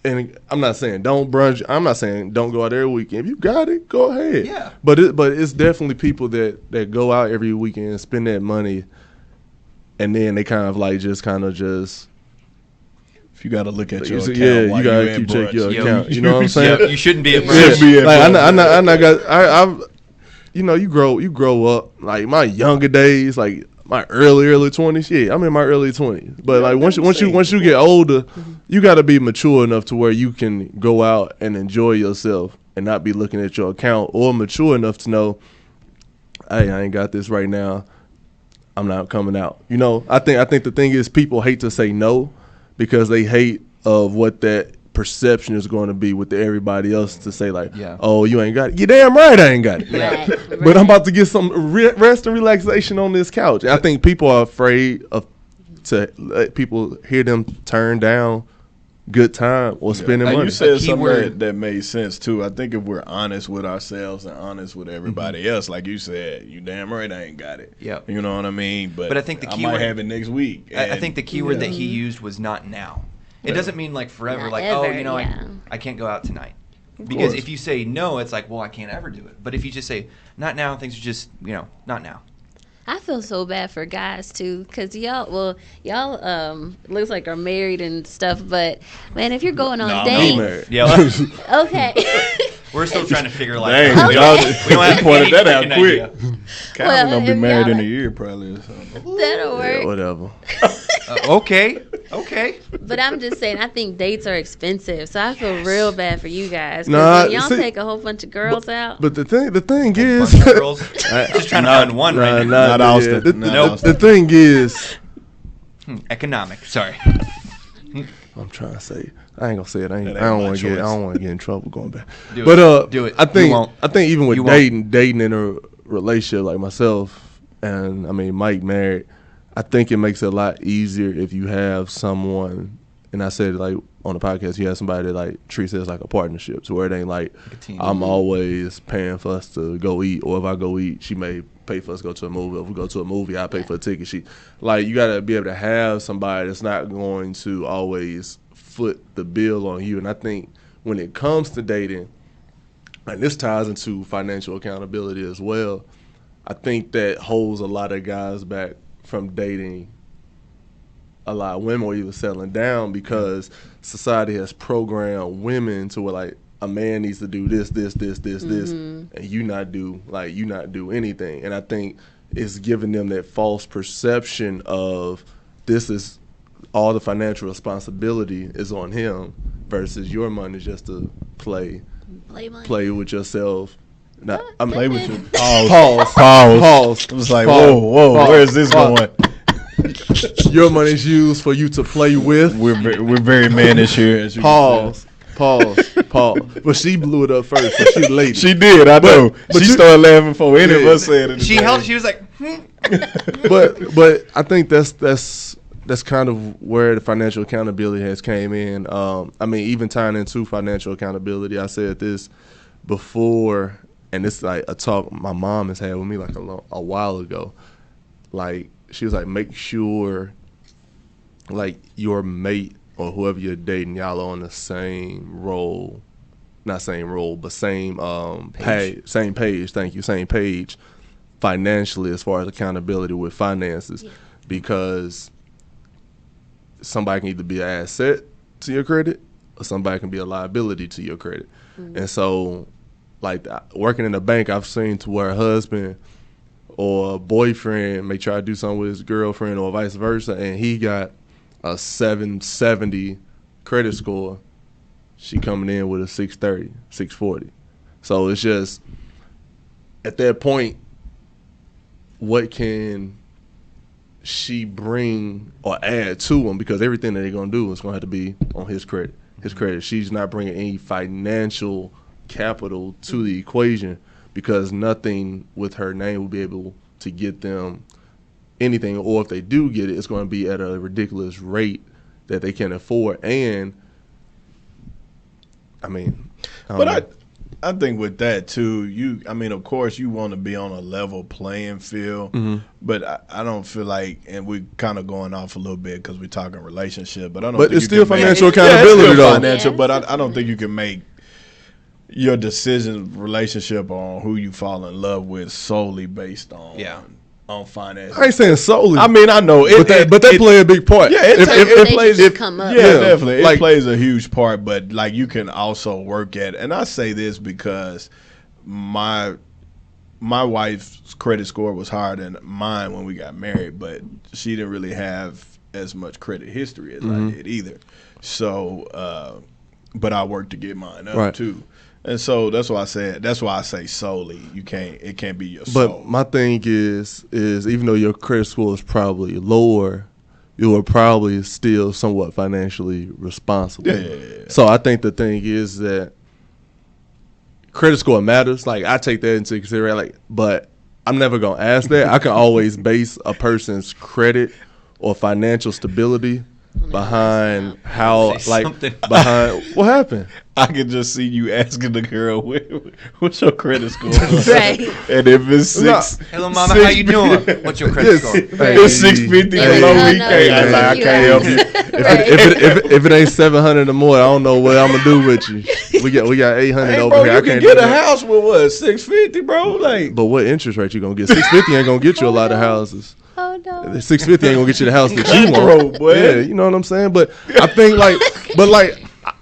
And I'm not saying don't brunch. I'm not saying don't go out every weekend. If you got it, go ahead.
Yeah.
But it's definitely people that go out every weekend and spend that money, and then they kind of
if you got to look at your account,
you gotta keep check your account. You know what I'm saying?
You shouldn't be at brunch.
You grow up like my younger days, like my early 20s. Yeah, I'm in my early 20s. But like once you get older, you got to be mature enough to where you can go out and enjoy yourself and not be looking at your account, or mature enough to know, hey, I ain't got this right now. I'm not coming out. You know, I think the thing is people hate to say no because they hate of what that perception is going to be with everybody else to say like, oh, you ain't got it. You damn right I ain't got it.
Right.
But I'm about to get some rest and relaxation on this couch. I think people are afraid to let people hear them turn down good time or spending money.
You said something that made sense too. I think if we're honest with ourselves and honest with everybody else, like you said, you damn right I ain't got it.
Yeah.
You know what I mean? But
I think the
I
keyword,
might have it next week.
I think the keyword that he used was not now. It doesn't mean like forever,
Not
like,
ever,
I can't go out tonight. Because if you say no, it's like, well, I can't ever do it. But if you just say, not now, things are just, not now.
I feel so bad for guys too, cause y'all looks like are married and stuff, but man, if you're going on dates, okay.
We're still trying to figure life
Dang,
out. We don't have
pointed that out
any
quick.
idea.
Calvin gonna be
if
married
y'all
in a year probably or something.
that'll work.
Yeah, whatever.
Okay.
But I'm just saying, I think dates are expensive, so I feel real bad for you guys.
Nah,
When y'all take a whole bunch of girls out.
But the thing is,
Bunch of girls. Just trying to find one right now.
Not Austin.
The thing is,
Economic. Sorry.
I'm trying to say. I ain't gonna say it. I don't want to get in trouble going back.
Do it.
I think even with
You
dating in a relationship like myself, and I mean Mike married, I think it makes it a lot easier if you have someone. And I said like on the podcast, you have somebody that like treats it as like a partnership, so where it ain't like I'm always paying for us to go eat, or if I go eat, she may pay for us to go to a movie. If we go to a movie, I pay for a ticket. You got to be able to have somebody that's not going to always foot the bill on you. And I think when it comes to dating, and this ties into financial accountability as well, I think that holds a lot of guys back from dating a lot of women or even settling down, because society has programmed women to where like a man needs to do this, and you not do anything. And I think it's giving them that false perception of this is all the financial responsibility is on him versus your money is just to play with yourself.
Play with you.
Pause.
It was like, whoa, where is this going?
Your money is used for you to play with.
We're very mannish here. As you
Pause. But she blew it up first. So she late.
She did. I know. She started laughing before any of us said it.
She was like,
But I think that's kind of where the financial accountability has came in. I mean, even tying into financial accountability, I said this before, and it's like a talk my mom has had with me like a while ago. Like, she was like, make sure like your mate or whoever you're dating, y'all are on the same role, not same role, but same same page. Thank you, same page financially as far as accountability with finances, because somebody can either be an asset to your credit or somebody can be a liability to your credit. And so, like working in a bank, I've seen to where a husband or a boyfriend may try to do something with his girlfriend or vice versa, and he got a 770 credit score. She coming in with a 630, 640. So it's just, at that point, what can she bring or add to him? Because everything that they're going to do is going to have to be on his credit. She's not bringing any financial capital to the equation, because nothing with her name will be able to get them anything, or if they do get it, it's going to be at a ridiculous rate
that they can afford. And I mean,
I think with that too, of course you want to be on a level playing field, but I don't feel like, and we're kind of going off a little bit because we're talking relationship, but I don't.
But
think
it's still financial
it's
accountability,
still
though.
financial, but I don't think you can make your decision relationship on who you fall in love with solely based on finance.
I ain't saying solely.
I mean, I know it,
but they play a big part.
Yeah, it plays.
Come up.
Yeah, definitely,
like,
it plays a huge part. But like, you can also work at. And I say this because my wife's credit score was higher than mine when we got married, but she didn't really have as much credit history as I did either. So, but I worked to get mine up too. And so that's why I say solely. It can't be your soul.
But my thing is even though your credit score is probably lower, you are probably still somewhat financially responsible.
Yeah.
So I think the thing is that credit score matters. Like, I take that into consideration. But I'm never gonna ask that. I can always base a person's credit or financial stability behind how, behind what happened.
I can just see you asking the girl, "What's your credit score?"
Right.
And if it's six,
hello, mama, how you doing? What's your credit score?
It's 650 below me. I can't help you.
If it ain't 700 or more, I don't know what I'm gonna do with you. We got 800
Hey,
over
bro,
here.
you
I
can
can't
get
do
a
that.
house with what, 650, bro? Like,
But what interest rate you gonna get? 650 ain't gonna get you a lot of houses.
Oh no.
650 ain't gonna get you the house that you
Bro,
want.
boy.
Yeah, you know what I'm saying. But I think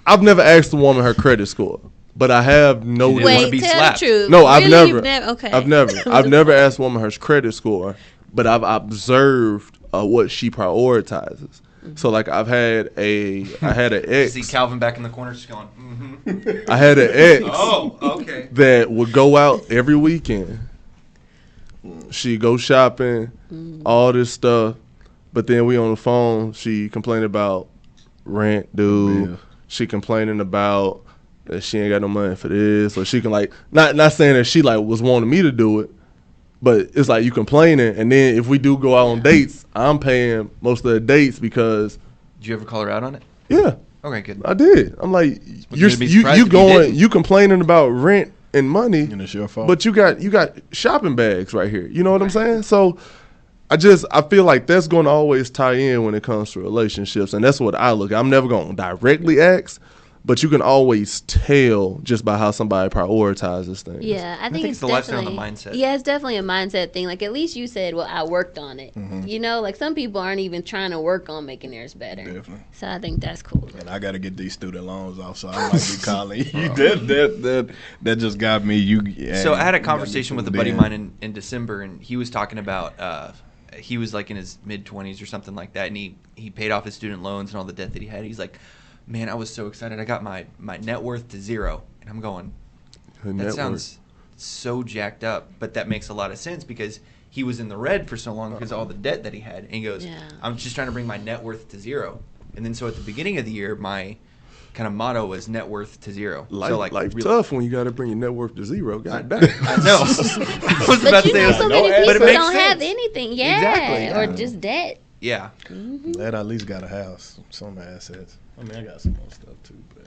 I've never asked a woman her credit score, but I have noticed.
wanna
Wait,
be
tell
slapped.
the truth.
No, I've
Really?
never.
You've okay.
I've never asked a woman her credit score, but I've observed what she prioritizes. So like I had an ex.
See Calvin back in the corner just going,
I had an ex
oh, okay.
that would go out every weekend. She'd go shopping, all this stuff, but then we on the phone. She complaining about rent due.
Yeah.
She complaining about that she ain't got no money for this, or she can not saying that she was wanting me to do it, but it's like you complaining, and then if we do go out on dates, I'm paying most of the dates because.
Did you ever call her out on it?
Yeah.
Okay, good.
I did. I'm like,
You're gonna be surprised if you didn't.
you complaining about rent and money,
and it's your fault.
but you got shopping bags right here. You know what I'm saying? So I feel like that's going to always tie in when it comes to relationships, and that's what I look at. I'm never going to directly ask, but you can always tell just by how somebody prioritizes things.
Yeah, I think
it's the lifestyle and the mindset.
Yeah, it's definitely a mindset thing. Like, at least you said, well, I worked on it. You know, like some people aren't even trying to work on making theirs better.
Definitely.
So I think that's cool.
And I got to get these student loans off, so I might be calling you. That just got me.
So I had a conversation with a buddy of mine in December, and he was talking about he was like in his mid-20s or something like that, and he paid off his student loans and all the debt that he had. He's like, man, I was so excited. I got my net worth to zero. And I'm going, that sounds so jacked up. But that makes a lot of sense because he was in the red for so long because of all the debt that he had. And he goes, I'm just trying to bring my net worth to zero. And then so at the beginning of the year, my kind of motto was net worth to zero.
Life
really
tough when you got to bring your net worth to zero. God damn.
I know. I was
But
about to
you
say,
know, so many
but it
people
makes
don't have
sense.
anything.
Exactly,
Yeah, or just debt.
Yeah.
That at least got a house, some assets. I mean, I got some more stuff too, but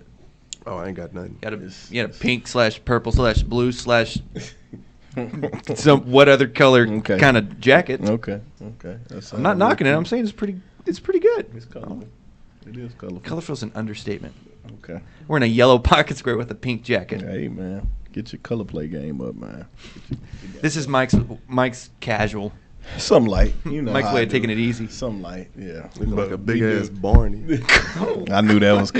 Oh, I ain't got nothing.
You got a pink / purple / blue / some what other color kind of jacket.
okay.
I'm not knocking it. I'm saying it's pretty good.
It's colorful. It is colorful.
Colorful's an understatement.
Okay.
We're in a yellow pocket square with a pink jacket.
Hey man, get your color play game up, man.
This is Mike's casual.
Some light, you know.
Mike's
how
way
I
of
do
taking
it.
it easy.
Some light, yeah.
Looking like a
But
big
we
ass
do.
Barney.
I knew that was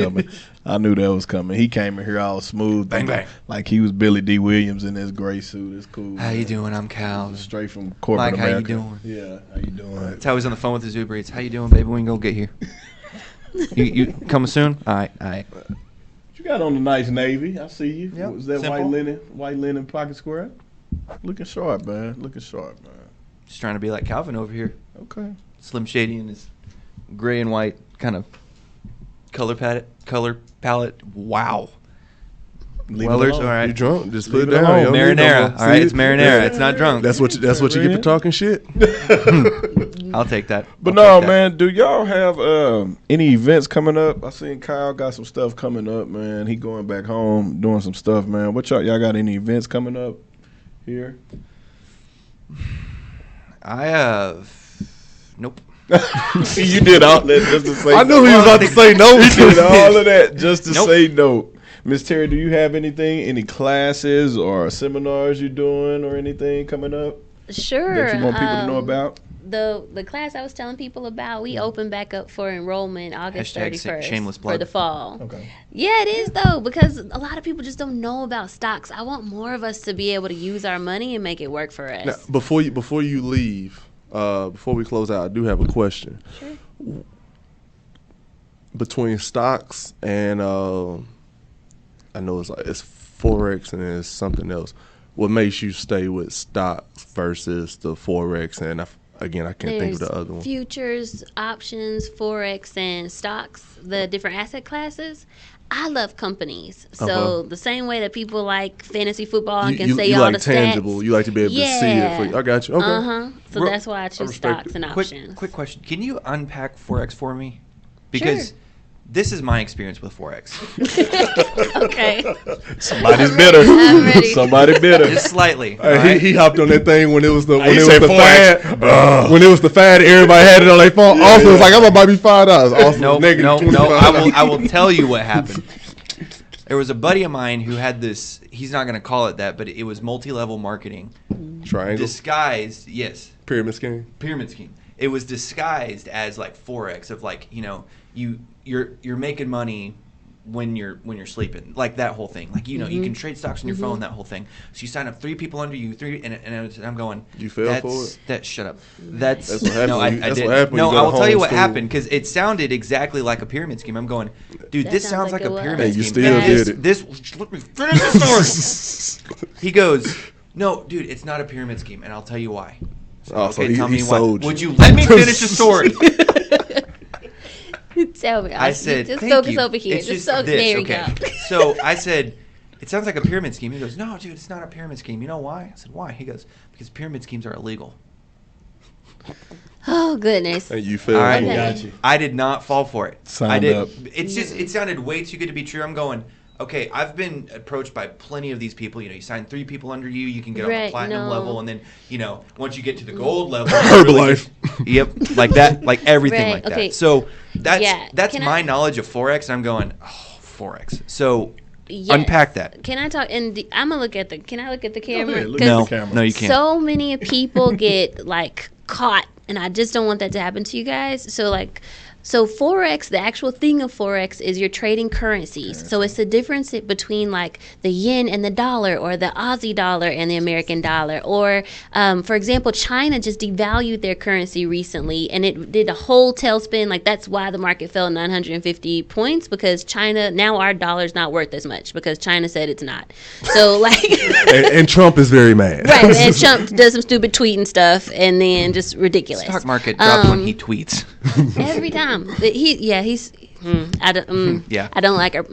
coming. He came in here all smooth,
Bang, bang.
like he was Billy D. Williams in his gray suit. It's cool.
How you
man.
doing? I'm Cal.
Straight from corporate
Mike, how you
America.
doing?
Yeah, how you doing?
That's how he's on the phone with his Uber Eats. How you doing, baby? We can go get here. You coming soon? All right.
You got on the nice navy. I see you.
Yep,
Was that
simple.
white linen pocket square? Looking sharp, man.
Just trying to be like Calvin over here.
Okay.
Slim Shady in his gray and white kind of color palette. Wow.
Leave it
Wellers,
alone.
all right.
You drunk? Just
Leave
put it
it
down.
alone.
You don't need no
Marinara.
more.
All right,
See
it's
it?
marinara. It's not drunk.
That's what you get for talking shit.
I'll take that.
But
I'll
no,
take that.
man, do y'all have any events coming up? I seen Kyle got some stuff coming up, man. He going back home doing some stuff, man. What y'all got any events coming up here?
I have. Nope.
You did all that just to say
I knew he was about to say no.
You did all of that just to
Nope.
say no. Miss Terry, do you have anything, any classes or seminars you're doing or anything coming up
Sure.
that you want people to know about?
The class I was telling people about, we open back up for enrollment August
Hashtag
31st
shameless
for
plug.
the fall.
Okay.
Yeah, it is though, because a lot of people just don't know about stocks. I want more of us to be able to use our money and make it work for us.
Now, before you leave, before we close out, I do have a question.
Sure.
Between stocks and I know it's Forex and it's something else. What makes you stay with stocks versus the Forex? And again, I can't think of the other one.
Futures, options, Forex, and stocks, the different asset classes. I love companies. So the same way that people like fantasy football and can say
you
all
like
the
tangible.
stats.
You like to be able to see it. I got you. Okay.
So that's why I choose
respect
stocks
it.
and options.
Quick question. Can you unpack Forex for me? Because
Sure.
this is my experience with Forex.
Okay.
Somebody's bitter.
I'm ready.
Somebody bitter.
Just slightly.
Hey,
alright?
he hopped on that thing when it was the
you say Forex?
when it was the fad. Everybody had it on their phone. Also, it was like I'm about to buy me $5. Also,
No,
negative
no.
$25.
I will tell you what happened. There was a buddy of mine who had this. He's not going to call it that, but it was multi-level marketing,
Triangle
disguised. Yes,
pyramid scheme.
pyramid scheme. It was disguised as like Forex, of like, you know, you're making money when you're sleeping, like that whole thing. Like, you know, you can trade stocks on your phone, that whole thing. So you sign up 3 people under you, and I'm going.
You fell for it?
That shut up. That's
what happened
no,
when you-
I
that's
did.
what happened when
No,
you go
I
to
will tell you what
homeschool.
happened, because it sounded exactly like a pyramid scheme. I'm going, dude,
That
this
sounds
sounds like
like
a
it was.
pyramid
And you
scheme.
still
And
did it.
This let me finish the story. He goes, no, dude, it's not a pyramid scheme, and I'll tell you why.
Oh, so he sold you.
Would you let me finish the story?
Tell me.
I said,
just
thank
focus
you.
over here.
It's
Just
just this.
there you
Okay.
go.
So I said, it sounds like a pyramid scheme. He goes, no, dude, it's not a pyramid scheme. You know why? I said, why? He goes, because pyramid schemes are illegal.
Oh goodness.
And you fell
All right.
for it.
Okay.
Got you.
I did not fall for it.
Signed
I did.
up.
It's just, it sounded way too good to be true. I'm going, okay, I've been approached by plenty of these people. You know, you sign 3 people under you can get on the
Right,
platinum
no.
level, and then, you know, once you get to the gold level,
Herbalife.
Yep, like that, like everything
Right,
like that.
okay.
So that's
Yeah,
that's
can
my
I-
knowledge of Forex, and I'm going, oh, Forex. So
Yes.
unpack that.
Can I talk? And I'm gonna look at the. Can I look at the camera?
ahead, look
'Cause
at
No,
the camera.
no, you can't.
so many people get like caught, and I just don't want that to happen to you guys. So Forex, the actual thing of Forex is you're trading currencies. So it's the difference between like the yen and the dollar, or the Aussie dollar and the American dollar. Or, for example, China just devalued their currency recently, and it did a whole tailspin. Like, that's why the market fell 950 points, because China, now our dollar's not worth as much because China said it's not. So like,
and Trump is very mad.
right, and Trump does some stupid tweeting stuff, and then just ridiculous.
Stock market drops when he tweets.
Every time. But he's.
Yeah.
I don't like her.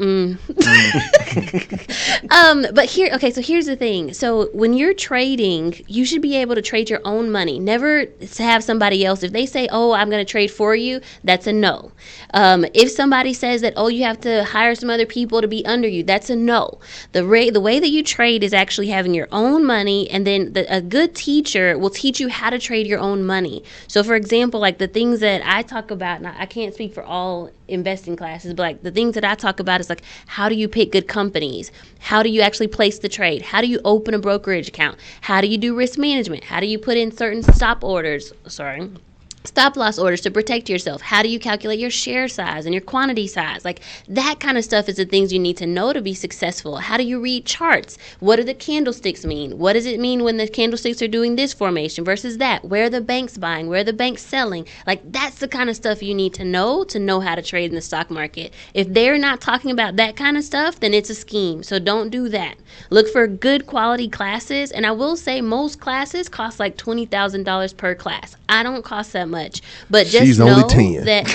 But here's the thing. So when you're trading, you should be able to trade your own money. Never to have somebody else. If they say, "Oh, I'm going to trade for you," that's a no. If somebody says that, "Oh, you have to hire some other people to be under you," that's a no. The way that you trade is actually having your own money, and then a good teacher will teach you how to trade your own money. So, for example, like the things that I talk about, and I can't speak for all investing classes, but like the things that I talk about is like, how do you pick good companies? How do you actually place the trade? How do you open a brokerage account? How do you do risk management? How do you put in certain stop loss orders to protect yourself? How do you calculate your share size and your quantity size? Like, that kind of stuff is the things you need to know to be successful. How do you read charts? What do the candlesticks mean? What does it mean when the candlesticks are doing this formation versus that? Where are the banks buying? Where are the banks selling? Like, that's the kind of stuff you need to know how to trade in the stock market. If they're not talking about that kind of stuff, then it's a scheme. So don't do that. Look for good quality classes. And I will say most classes cost like $20,000 per class. I don't cost that much. But just
She's
know
only 10.
that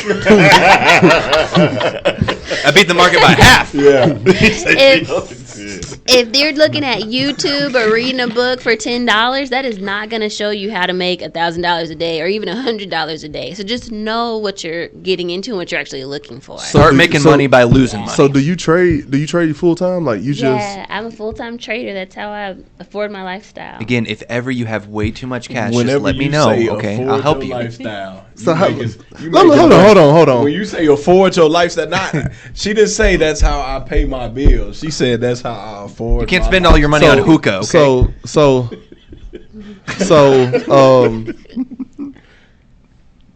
I beat the market by half.
Yeah.
If they're looking at YouTube or reading a book for $10, that is not going to show you how to make $1,000 a day or even $100 a day. So just know what you're getting into and what you're actually looking for.
Start making money by losing money.
So do you trade? Do you trade full time? Like you just?
Yeah, I'm a full-time trader. That's how I afford my lifestyle.
Again, if ever you have way too much cash,
Whenever
just let me
you
know.
say
Okay,
afford
I'll help
your
you.
Lifestyle,
So
hold
on.
When you say afford your lifestyle, she didn't say that's how I pay my bills. She said that's how I afford.
You can't
my
spend all your money on hookah. Okay?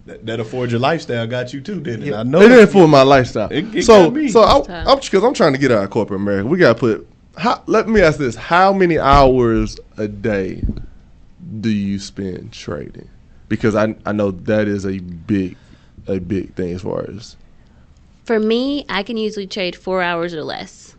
That afford your lifestyle got you too, didn't it? I know
It didn't for my lifestyle.
It got me.
Because I'm trying to get out of corporate America. We got to put. Let me ask this: how many hours a day do you spend trading? Because I know that is a big thing as far as.
For me, I can usually trade 4 hours or less.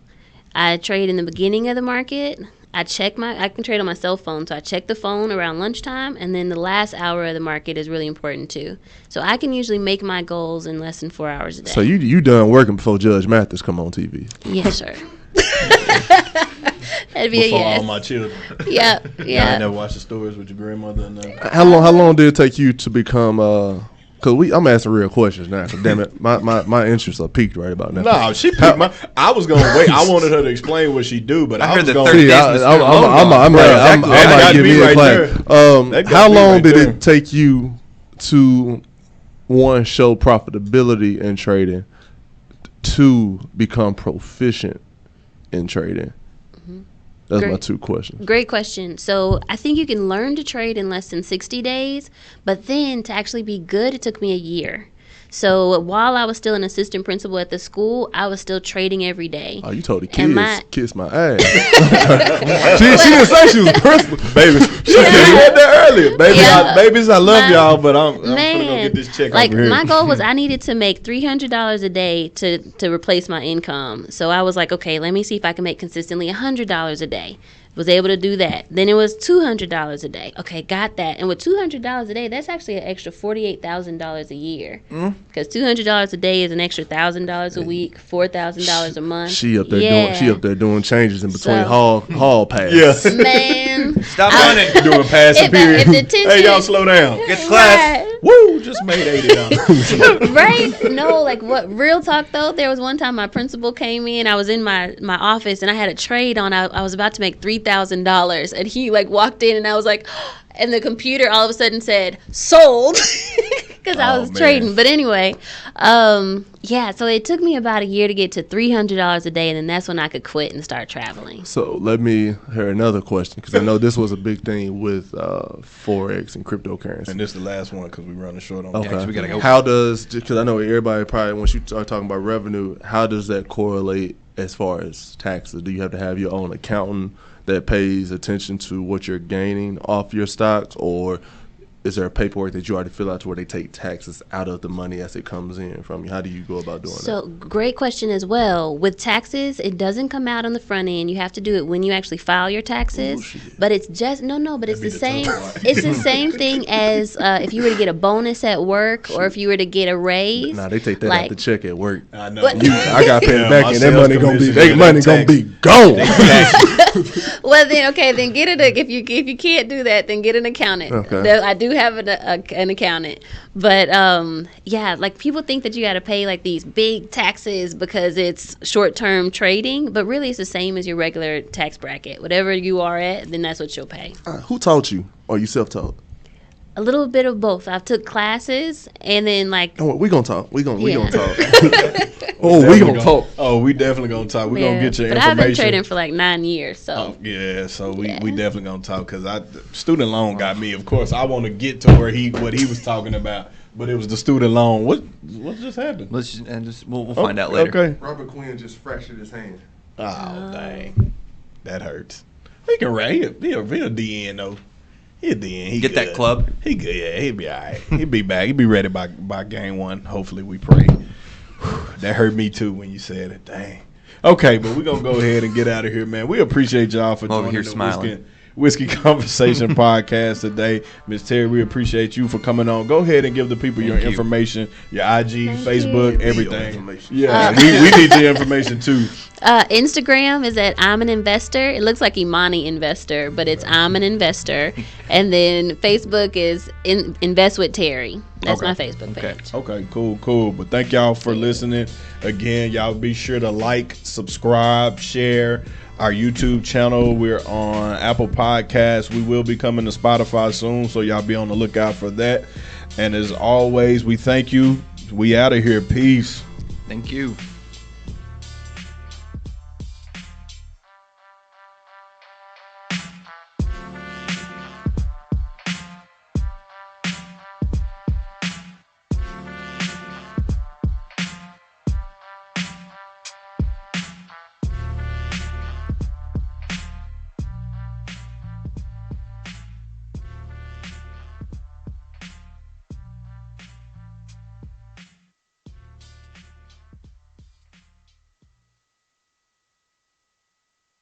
I trade in the beginning of the market. I can trade on my cell phone, so I check the phone around lunchtime, and then the last hour of the market is really important too. So I can usually make my goals in less than 4 hours a day.
So you done working before Judge Mathis come on TV?
Yes, sir. That'd be
Before
a yes.
all my children.
Yeah.
I never watched the stories with your grandmother and
How long did it take you to become? Cause I'm asking real questions now. 'Cause damn it, my interests are peaked right about now.
No, she picked my. I was gonna wait. I wanted her to explain what she do, but I
heard
was
the
going.
third
See,
day-
I might give me a class.
That got
How
me
long
right
did
there.
it take you to show profitability in trading, to become proficient in trading? That's my
Great.
2 questions.
Great question. So I think you can learn to trade in less than 60 days, but then to actually be good, it took me a year. So while I was still an assistant principal at the school, I was still trading every day.
Oh, you told the
And
kids kiss my ass. she didn't say she was a principal, baby. She
You said that earlier, baby.
Yeah.
Babies, I love
My-
y'all, but I'm gonna go
Man,
get this check
like
over here.
my goal was I needed to make $300 a day to replace my income. So I was like, okay, let me see if I can make consistently $100 a day. Was able to do that. Then it was $200 a day. Okay, got that. And with $200 a day, that's actually an extra $48,000 a year. Because $200 a day is an extra $1,000 a week, $4,000 a month.
She up there
Yeah.
doing changes in between
So-
hall pass.
Yeah.
Man,
Stop running.
Doing passing
If
period.
the tension-
Hey, y'all, slow down.
Get to class.
Right.
Woo! Just made $80.
Right? No, like what real talk though, there was one time my principal came in, I was in my office and I had a trade on. I was about to make $3,000 and he like walked in and I was like and the computer all of a sudden said sold because I
Oh,
was
man.
trading. But anyway, yeah, so it took me about a year to get to $300 a day and then that's when I could quit and start traveling.
So let me hear another question, because I know this was a big thing with Forex and cryptocurrency.
And this is the last one because we're running short on
Okay.
time.
we gotta go.
How does, because I know everybody probably, once you start talking about revenue, how does that correlate as far as taxes? Do you have to have your own accountant that pays attention to what you're gaining off your stocks, or is there a paperwork that you already fill out to where they take taxes out of the money as it comes in from you? How do you go about doing that?
So great question as well. With taxes, it doesn't come out on the front end. You have to do it when you actually file your taxes.
Bullshit.
But it's just but it's
That'd be
the
the
same.
tough part.
It's the same thing as if you were to get a bonus at work or if you were to get a raise.
Nah, they take that
like,
out the check at work.
I know.
But-
I got paid
Yeah,
back,
my
and that
sales
money gonna be
commission,
gone.
Well then get it. If you can't do that, then get an accountant.
Okay.
I do have an accountant, but yeah, like people think that you got to pay like these big taxes because it's short-term trading, but really it's the same as your regular tax bracket. Whatever you are at, then that's what you'll pay.
Who taught you, or you self-taught?
A little bit of both. I've took classes and then like
Oh, we gonna talk. We gonna
Yeah.
talk. Oh, we gonna talk.
Oh, we definitely gonna talk. We gonna get your
but
information.
I've been trading for like 9 years, so
Oh, yeah, so we
Yeah.
definitely gonna talk because student loan got me. Of course, I want to get to what he was talking about, but it was the student loan. What just happened?
Let's just we'll find out later.
Okay.
Robert Quinn just fractured his hand.
Oh dang, that hurts. He can rate. He'll DN though. He'll DN. He
Get that
good.
club.
He good. Yeah, he'll be all right. He'll be back. He'll be ready by game 1. Hopefully, we pray. That hurt me too when you said it. Dang. Okay, but we're gonna go ahead and get out of here, man. We appreciate y'all for
Over
joining
here
the
smiling.
Whiskey Conversation podcast today. Miss Terry, we appreciate you for coming on. Go ahead and give the people your
Thank you.
information, your IG,
Thank
Facebook,
you.
everything.
information.
Yeah, we need your information too.
Instagram is at I'm an Investor. It looks like Imani Investor, but it's I'm an Investor. And then Facebook is Invest with Terri. That's my Facebook page.
Okay, cool. But thank y'all for listening. Again, y'all be sure to like, subscribe, share our YouTube channel. We're on Apple Podcasts. We will be coming to Spotify soon, so y'all be on the lookout for that. And as always, we thank you. We out of here. Peace.
Thank you.